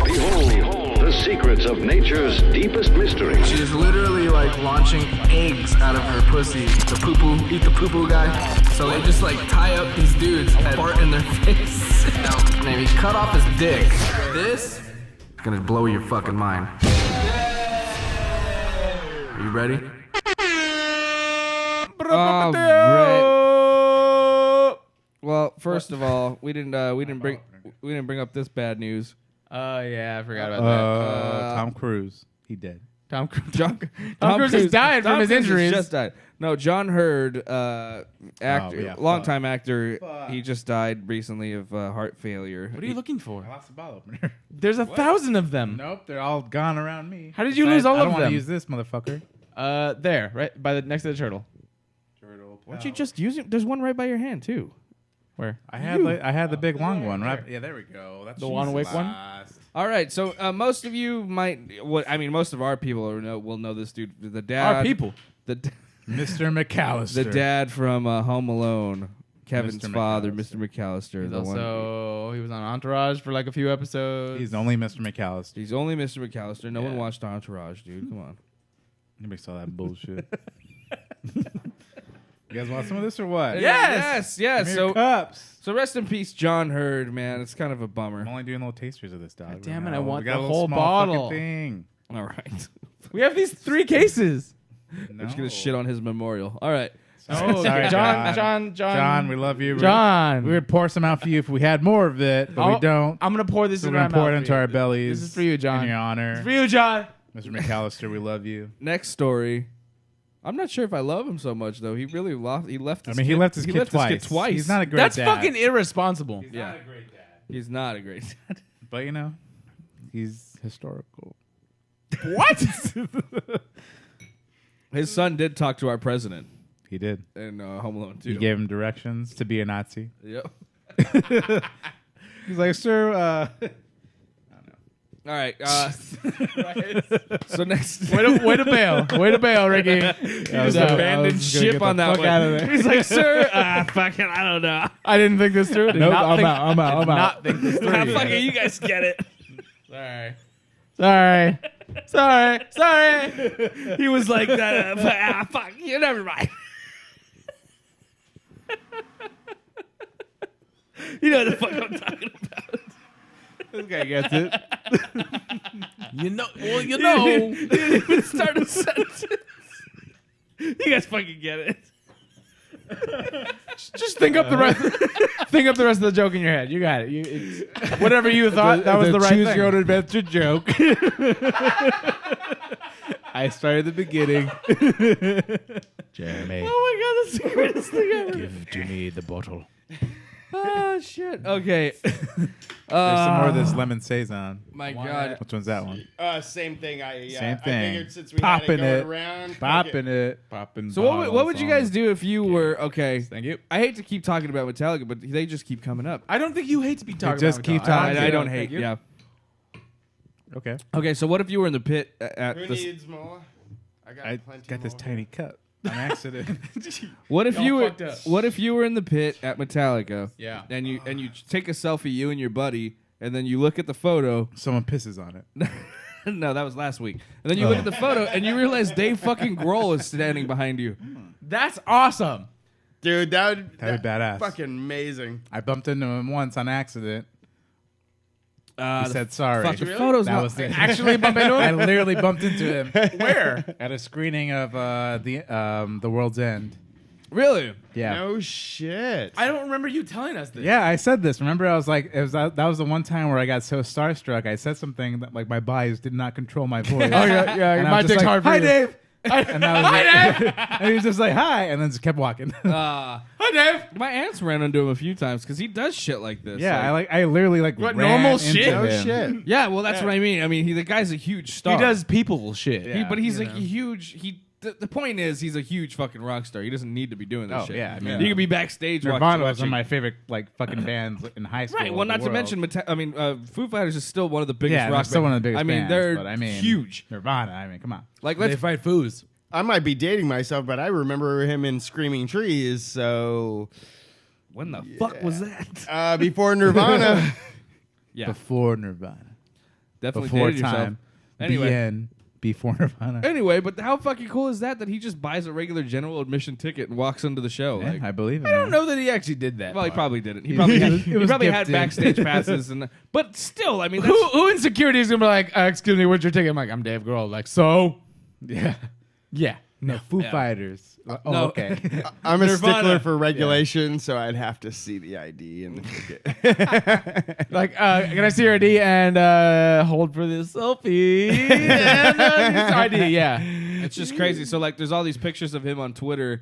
Behold the secrets of nature's deepest mystery. She's literally like launching eggs out of her pussy. The poo-poo, eat the poo-poo guy. So they just like tie up these dudes and fart in their face. And if you cut off his dick, this is gonna blow your fucking mind. Are you ready? All right. Well, first of all, we didn't bring up this bad news. Oh yeah, I forgot about Tom Cruise. He did. that. Tom Cruise Cruise just died from his Cruise injuries. Just died. No, John Hurd, actor, yeah, longtime actor. He just died recently of heart failure. What are you looking for? I lost the bottle opener. There's 1,000 of them. Nope, they're all gone around me. How did you lose all I of don't want to them? use this motherfucker. There, right by the next to the turtle. Turtle. Why don't you just use it? There's one right by your hand too. Where? I had the big long one, right? Yeah, there we go. That's The one awake one? last. All right, so most of you might. Most of our people will know this dude. The dad. Our people. The Mr. McAllister. the dad from Home Alone. Kevin's Mr. father, McAllister. Mr. McAllister. He's the one. also he was on Entourage for like a few episodes. He's only Mr. McAllister. He's only Mr. McAllister. No one Yeah. watched Entourage, dude. Come on. Nobody saw that bullshit. You guys want some of this or what? Yes. Give me your So cups. rest in peace, John Hurd. Man, it's kind of a bummer. I'm only doing little tasters of this, dog. damn it, right I now. want We got the a little whole small fucking bottle. thing. All right. We have these 3 cases. No. I'm just gonna shit on his memorial. All right. Oh, Sorry, John, we love you. John. We would pour some out for you if we had more of it, but we don't. I'm gonna pour this So in we're my gonna pour mouth it into for you. our bellies. This is for you, John. In your honor. It's for you, John. Mr. McAllister, we love you. Next story. I'm not sure if I love him so much though. He really lost. He left. His I mean, he kid- left his kid twice. He's not a great That's dad. fucking irresponsible. Yeah. Not a great dad. He's not a great dad. But you know, he's historical. What? His son did talk to our president He did. in Home Alone too. He gave him directions to be a Nazi. Yep. He's like, sir, All right. So next. way to bail. Way to bail, Ricky. Just abandoned ship on that one. out of there. He's like, sir, fucking, I don't know. I didn't think this through. Nope, I'm out. Not think this through. Fucking, you guys get it. Sorry. He was like, fuck, you never mind. You know what the fuck I'm talking about. this guy gets it. You know. Well, you You didn't even start a sentence. You guys fucking get it. Just think up the rest. Think up the rest of the joke in your head. You got it. Whatever you thought, that was the right choose thing. your own adventure joke. I started at the beginning. Jeremy, Oh my god, that's the greatest thing ever. give to me the bottle. Oh shit. Okay. There's some more of this lemon saison. My god. Which one's that one? Same thing. Same I thing. figured since we Popping had it it. going around, Popping it. Popping. So what would you guys do if you were okay? Thank you. I hate to keep talking about Metallica, but they just keep coming up. I don't think you hate to be talking just about keep Metallica. talking. I don't Thank hate. you. Yeah. Okay. Okay. So what if you were in the pit at Who the? needs more? I I plenty got this more. tiny cup on accident. What if Y'all you were? fucked up. What if you were in the pit at Metallica? Yeah. And you take a selfie, you and your buddy, and then you look at the photo. Someone pisses on it. No, that was last week. And then you look at the photo, and you realize Dave fucking Grohl is standing behind you. That's awesome. Dude, that'd be badass. Fucking amazing. I bumped into him once on accident. He said sorry. Fuck, the photo's That not. was it. Actually bump into I him? literally bumped into him Where? at a screening of the World's End. Really? Yeah. No shit. I don't remember you telling us this. Yeah, I said this. Remember, I was like, that was the one time where I got so starstruck. I said something that like my bodies did not control my voice. Oh yeah. And I My was just dick's like, hard for Hi, you. Dave. And that was Hi, it. Dave. And he was just like, hi, and then just kept walking. Hi, Dave. My aunt's ran into him a few times because he does shit like this. Yeah, I literally like What, ran normal into shit? No him. shit. Yeah, well, that's what I mean. I mean, the guy's a huge star. He does people shit. Yeah. But he's you like know. a huge. The point is, he's a huge fucking rock star. He doesn't need to be doing this Oh, shit. yeah, I mean, he could be backstage Nirvana was watching. one of my favorite like fucking bands in high school. Right. Well, of the not to world. mention, Foo Fighters is still one of the biggest yeah, rock. they're still one of the biggest I mean, bands, they're but I mean, huge. Nirvana. I mean, come on. Like, They let's. fight foos. I might be dating myself, but I remember him in Screaming Trees. So When the fuck was that? before Nirvana. Yeah, Before Nirvana. definitely Before dated yourself. time. Anyway. BN. Before Nirvana. Anyway, but how fucking cool is that he just buys a regular general admission ticket and walks into the show? Yeah, Like, I believe it. I don't know that he actually did that. well, he part. probably didn't. He probably had, It he was probably had gifted. backstage passes, but still, I mean, that's, Who in security is gonna be like, excuse me, what's your ticket? I'm like, I'm Dave Grohl. Like, so? Yeah. Yeah. No, Foo Fighters. Oh, No. okay. I'm a Nirvana. stickler for regulation, so I'd have to see the ID and the ticket. Like, can I see your ID and hold for this selfie? And, his ID, yeah. it's just crazy. So like, there's all these pictures of him on Twitter,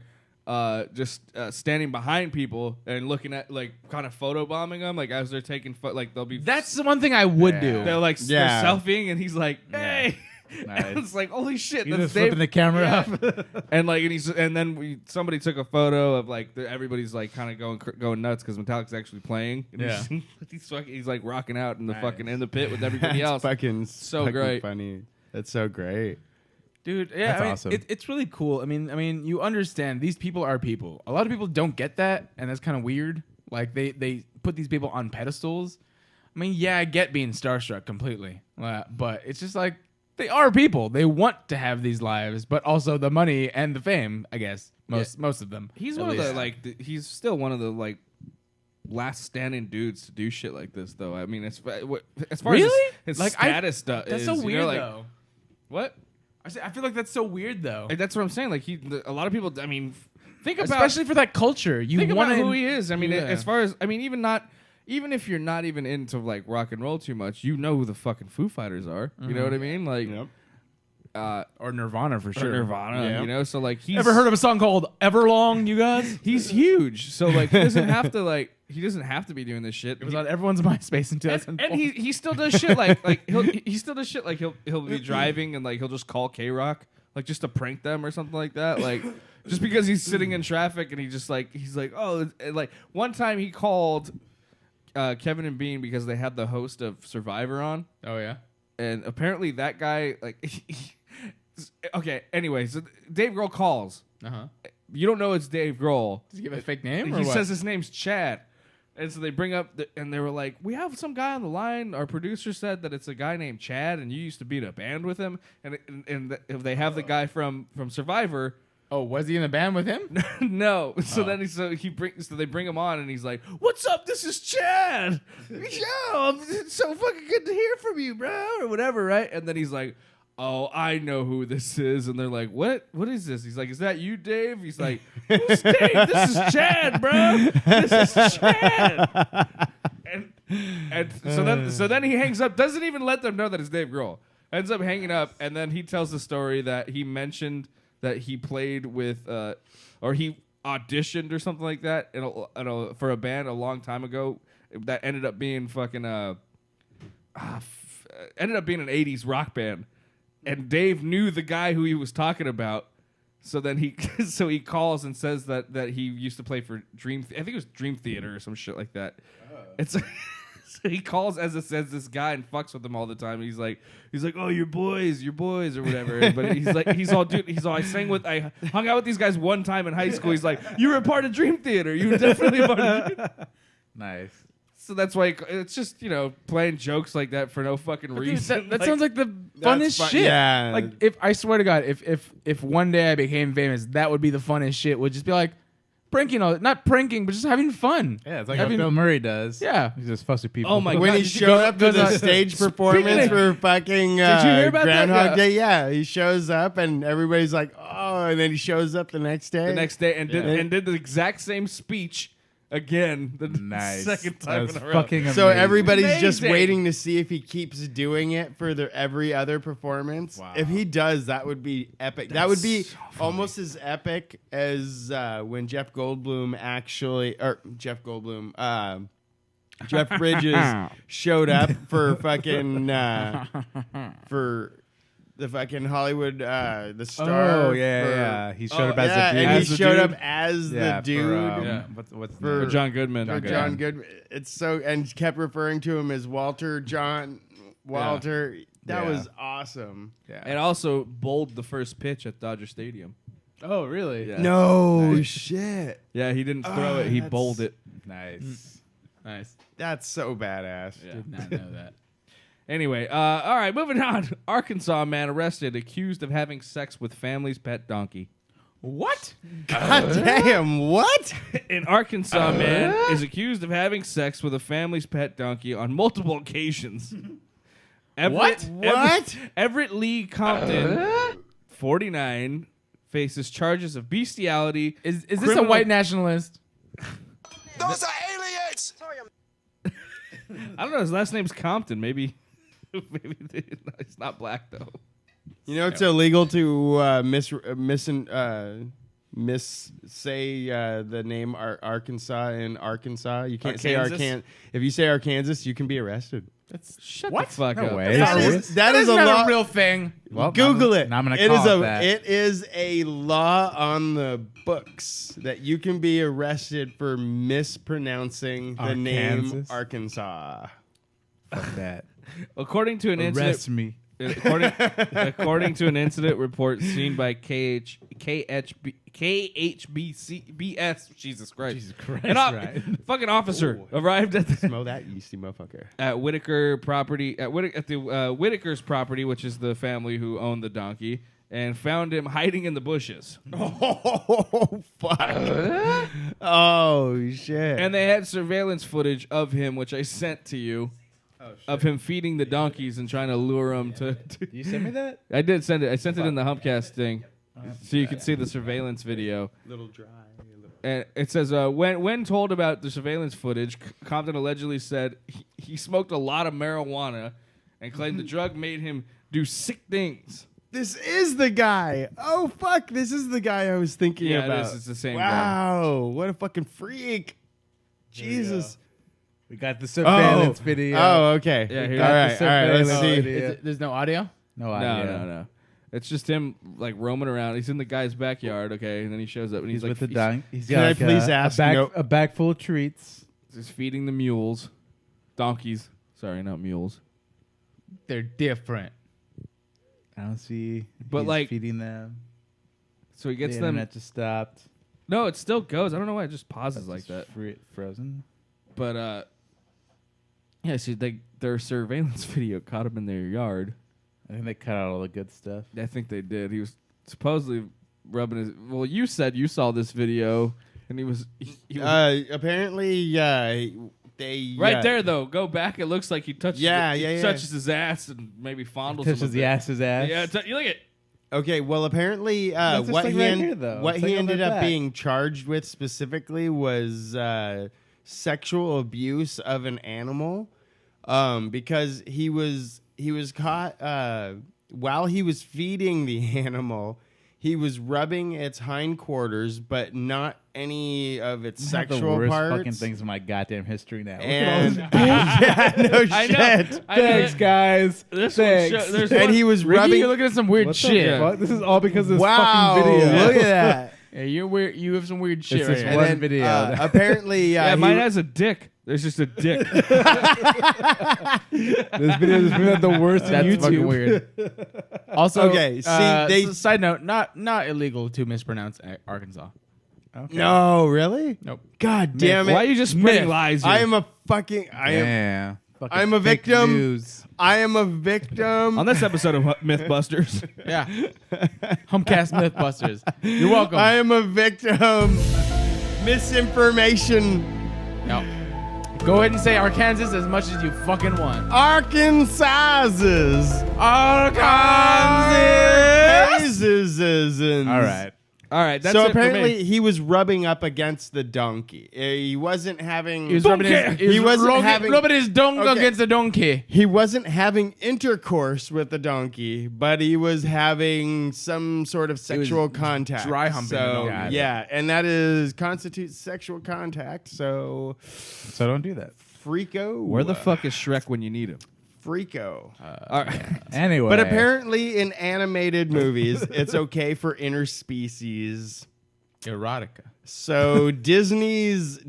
just standing behind people and looking at like kind of photobombing them, like as they're taking like they'll be That's the one thing I would do. they're like Yeah. they're selfieing and he's like, hey. Nice. And it's like, holy shit, You that's just flipping Dave. the camera Yeah. up. And like, and then somebody took a photo of like everybody's like kind of going nuts because Metallica's actually playing. And Yeah. he's like rocking out in the fucking in the pit with everybody That's else. fucking So fucking great. funny. That's so great. Dude, yeah, That's I mean, awesome. It's really cool. I mean, you understand these people are people. A lot of people don't get that, and that's kind of weird. Like they put these people on pedestals. I mean, yeah, I get being starstruck completely, but it's just like they are people. They want to have these lives, but also the money and the fame. I guess most of them. He's at one of the least. like he's still one of the like last standing dudes to do shit like this though. I mean, as far as Really? his Like, status stuff That's is, so you know, weird like, though. What? I feel like that's so weird though. Like, that's what I'm saying. Like a lot of people. I mean, think about Especially for that culture. You think want about who he is. I mean, Yeah. as far as I mean, even if you're not even into like rock and roll too much, you know who the fucking Foo Fighters are. You know what I mean? Like, or Nirvana for or sure. Nirvana. Yeah. You know, so like he's Ever heard of a song called Everlong, you guys? He's huge. So like he doesn't have to be doing this shit. It was on everyone's MySpace in And 2004. he still does shit like he still does shit like he'll be driving and like he'll just call K-Rock like just to prank them or something like that, like just because he's sitting in traffic and he's like oh, and like one time he called Kevin and Bean because they had the host of Survivor on, Oh yeah. and apparently that guy like okay, anyway, so Dave Grohl calls. Uh-huh. You don't know it's Dave Grohl. Does he give a fake name or He what? says his name's Chad. And so they bring up, and they were like, we have some guy on the line. Our producer said that it's a guy named Chad, and you used to be in a band with him. And if they have the guy from Survivor. Oh, was he in the band with him? No. So then they bring him on, and he's like, what's up? This is Chad. Yo, it's so fucking good to hear from you, bro, or whatever, right? And then he's like, oh, I know who this is. And they're like, what is this? He's like, is that you, Dave? He's like, who's Dave? This is Chad, bro. This is Chad. And so then he hangs up, doesn't even let them know that it's Dave Grohl. ends up hanging up, and then he tells the story that he mentioned that he played with, or he auditioned or something like that for a band a long time ago that ended up being fucking ended up being an 80s rock band, and Dave knew the guy who he was talking about. So then he calls and says that he used to play for I think it was Dream Theater or some shit like that. It's so he calls as it says this guy and fucks with him all the time. He's like, oh, your boys or whatever. But he's all I hung out with these guys one time in high school. He's like, you were a part of Dream Theater. You were definitely a part of Dream Theater. Nice. So that's why it's just, playing jokes like that for no fucking reason. That sounds like the funnest shit. Yeah. Like, if I swear to God, if one day I became famous, that would be the funnest shit. Would just be like pranking, not pranking, but just having fun. Yeah, it's like what Bill Murray does. Yeah. He's just fussing people. Oh my When God, he showed up to the stage performance for fucking Groundhog Day, yeah, he shows up and everybody's like, oh, and then he shows up the next day. And did the exact same speech again the second time in a row. Fucking So amazing. everybody's just waiting to see if he keeps doing it for every other performance. Wow. If he does, that would be epic. That would be almost as epic as when Jeff Bridges showed up for fucking for the fucking Hollywood the Star. Oh yeah. He showed up as the dude. and he showed up as the dude. What's For John Goodman. For John Goodman. It's so, and kept referring to him as Walter. That was awesome. Yeah. And also bowled the first pitch at Dodger Stadium. Oh really? Yeah. No shit. Yeah, he didn't throw it. He bowled it. Nice. Nice. That's so badass. Yeah. Did not know that. Anyway, all right, moving on. Arkansas man arrested, accused of having sex with family's pet donkey. What? God damn, what? An Arkansas man is accused of having sex with a family's pet donkey on multiple occasions. Everett Lee Compton, 49, faces charges of bestiality. Is this a white nationalist? Those are aliens! I don't know. His last name's Compton. Maybe he's not black though. You know it's illegal to say the name Arkansas in Arkansas. You can't say Arkansas. If you say Arkansas, you can be arrested. Shut the fuck up. way. That is a not law. a real thing. Well, Google it. Now I'm gonna It call is it that. It is a law on the books that you can be arrested for mispronouncing the name Arkansas. Fuck that. According to an Arrest incident, me. according to an incident report seen by KHBS, Jesus Christ, an fucking officer arrived at the Smell that yeasty motherfucker. at Whitaker property at the Whitaker's property, which is the family who owned the donkey, and found him hiding in the bushes. Oh fuck! Oh shit! And they had surveillance footage of him, which I sent to you. Of him feeding the donkeys and trying to lure them to. You send me that? I did send it. I sent it in the Humpcast thing, so you can see the surveillance video. Little dry. And it says, when told about the surveillance footage, Compton allegedly said he smoked a lot of marijuana and claimed the drug made him do sick things. This is the guy. Oh fuck! This is the guy I was thinking Yeah, about. it is. It's the same guy. Wow! What a fucking freak! Jesus. We got the surveillance video. Oh, okay. Yeah, all here- right. Let's see. There's no audio? No idea. No. It's just him like roaming around. He's in the guy's backyard, okay, and then he shows up and he's like with the dunk. He's Can got I like please ask? a bag full of treats. He's feeding the mules, donkeys. Sorry, not mules. They're different. I don't see. But, he's like- feeding them. So he gets The them. internet just stopped. No, it still goes. I don't know why it just pauses like that. Frozen. But yeah, see, their surveillance video caught him in their yard. I think they cut out all the good stuff. I think they did. He was supposedly rubbing his. Well, you said you saw this video, and he was. Apparently, they right there though. Go back. It looks like he touches. Yeah. Touches his ass and maybe fondles. Touches him a the bit. ass's ass. Yeah, you look at. Okay, well, apparently, That's just what like he right here, though. what It's he like on ended their up back. being charged with specifically was sexual abuse of an animal, because he was caught while he was feeding the animal. He was rubbing its hindquarters, but not any of its sexual the worst parts. fucking things in my goddamn history now. And yeah, no shit. Thanks, guys. Thanks. And he was Ricky, rubbing. you're looking at some weird What the shit. fuck? This is all because of this Wow! fucking video. Look at that. Yeah, you're weird. You have some weird shit It's right just here. one video. Apparently, Yeah, he- mine has a dick. There's just a dick. This video is really the worst on That's YouTube. fucking weird. Also, Okay, see, they- side note, not illegal to mispronounce Arkansas. No, really? Nope. God damn it! Why are you just spreading Myth. lies here? I am a fucking. Yeah. Fucking I'm a fake victim. news. I am a victim. On this episode of Mythbusters. Yeah. Humpcast Mythbusters. You're welcome. I am a victim. Misinformation. No. Go ahead and say Arkansas as much as you fucking want. Arkansas's. Arkansas. All right. All right, that's So it for me. apparently he was rubbing up against the donkey. He wasn't having. He was rubbing his dong Okay. against the donkey. He wasn't having intercourse with the donkey, but he was having some sort of sexual contact. dry humping the So donkey. yeah, and that constitutes sexual contact. So So don't do that. freako. Where the fuck is Shrek when you need him? freako? All right. Anyway. But apparently, in animated movies, it's okay for interspecies. Erotica. So Disney's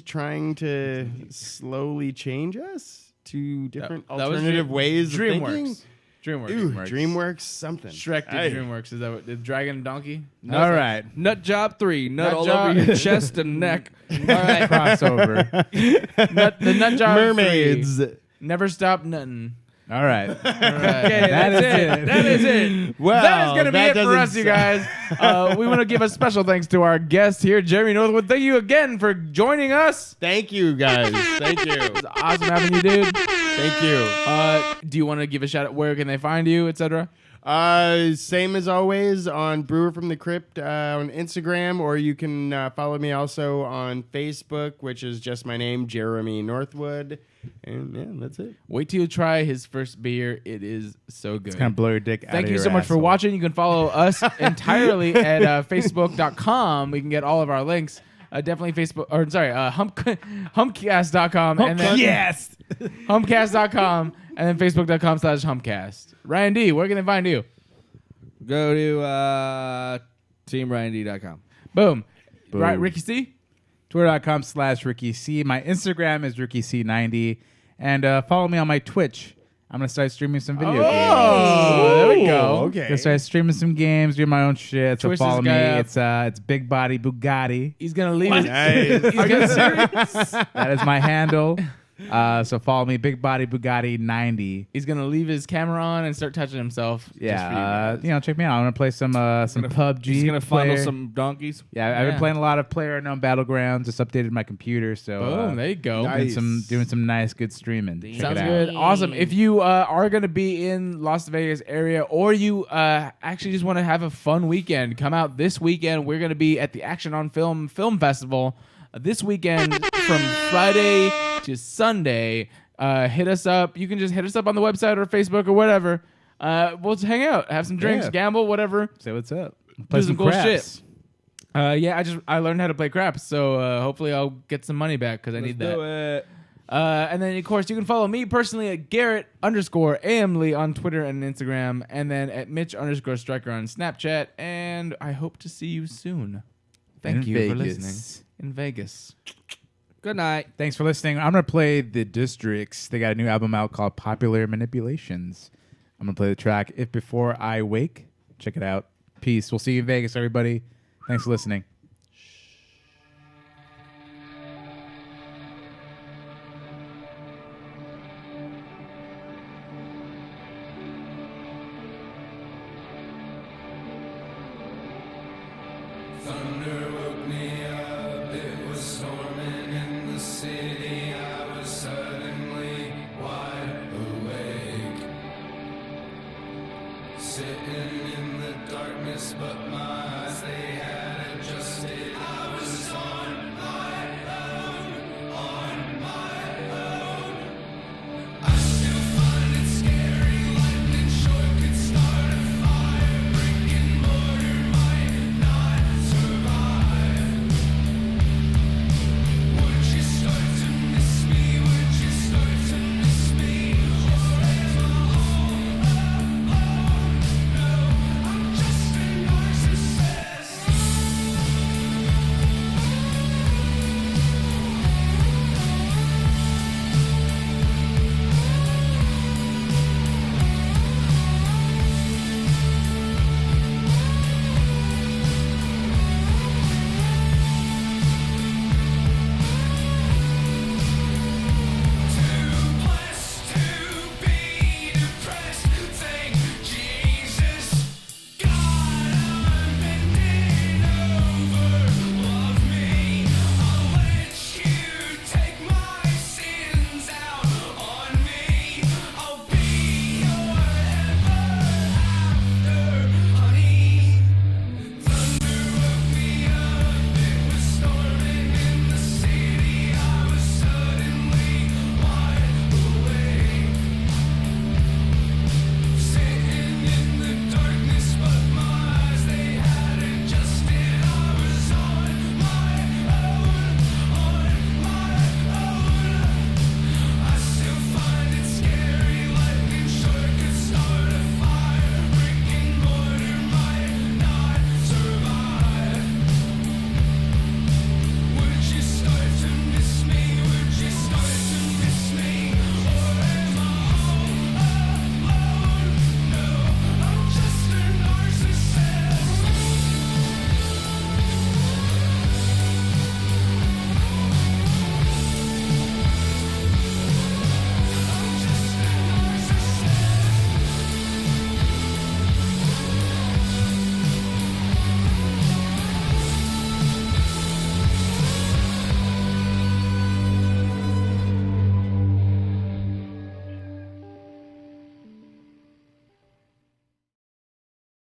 trying to slowly change us to different That was alternative ways of thinking. DreamWorks. Ooh, DreamWorks something. Shrek did Hey. DreamWorks. Is that what? The dragon and donkey? All right. Nut job 3. Nut all job- over your chest and neck. All right. Crossover. The nut job. Mermaids. 3. Never stop nutting. All right. Okay, That is it. That is it. Well, that is going to be that it for doesn't us, you guys. We want to give a special thanks to our guest here, Jeremy Northwood. Thank you again for joining us. Thank you, guys. Thank you. It's awesome having you, dude. Thank you. Do you want to give a shout out? Where can they find you, etc.? Same as always on Brewer from the Crypt on Instagram, or you can follow me also on Facebook, which is just my name, Jeremy Northwood. And yeah, that's it. Wait till you try his first beer. It is so good. It's gonna blow your dick out. Thank of you your so much for asshole. watching. You can follow us entirely at facebook.com. We can get all of our links. Definitely Facebook, or sorry, humpcast.com. And then Yes. humpcast.com and then facebook.com/humpcast. Ryan D, where can they find you? Go to teamryanD.com. Boom. Boom. Right, Ricky C? Twitter.com/Ricky C. My Instagram is RickyC90. And follow me on my Twitch. I'm going to start streaming some video games. Oh, there we go. Okay. Gonna start streaming some games, doing my own shit. So Twitch follow this me. guy up. It's Big Body Bugatti. He's going to leave his... Nice. Are you serious? That is my handle. So follow me, Big Body Bugatti 90. He's going to leave his camera on and start touching himself. Yeah, check me out. I'm gonna play some PUBG. He's going to fondle player. some donkeys. Yeah, I've Yeah. been playing a lot of PlayerUnknown's Battlegrounds. Just updated my computer, so Boom, there you go. doing some nice good streaming. Check Sounds it out. good. Awesome. If you are going to be in Las Vegas area, or you actually just want to have a fun weekend, come out this weekend. We're going to be at the Action on Film Festival this weekend from Friday to Sunday. Hit us up. You can just hit us up on the website or Facebook or whatever. We'll just hang out, have some drinks, Yeah. gamble, whatever. Say what's up. Play some some cool craps. shit. I learned how to play craps, so hopefully I'll get some money back because I need that. And then, of course, you can follow me personally at Garrett_Amley on Twitter and Instagram, and then at Mitch_Striker on Snapchat. And I hope to see you soon. Thank you for listening. In Vegas. Good night. Thanks for listening. I'm gonna play The Districts. They got a new album out called Popular Manipulations. I'm gonna play the track If Before I Wake. Check it out. Peace. We'll see you in Vegas, everybody. Thanks for listening. Thunder woke me up, it was storming in the city. I was suddenly wide awake, sitting in the darkness, but my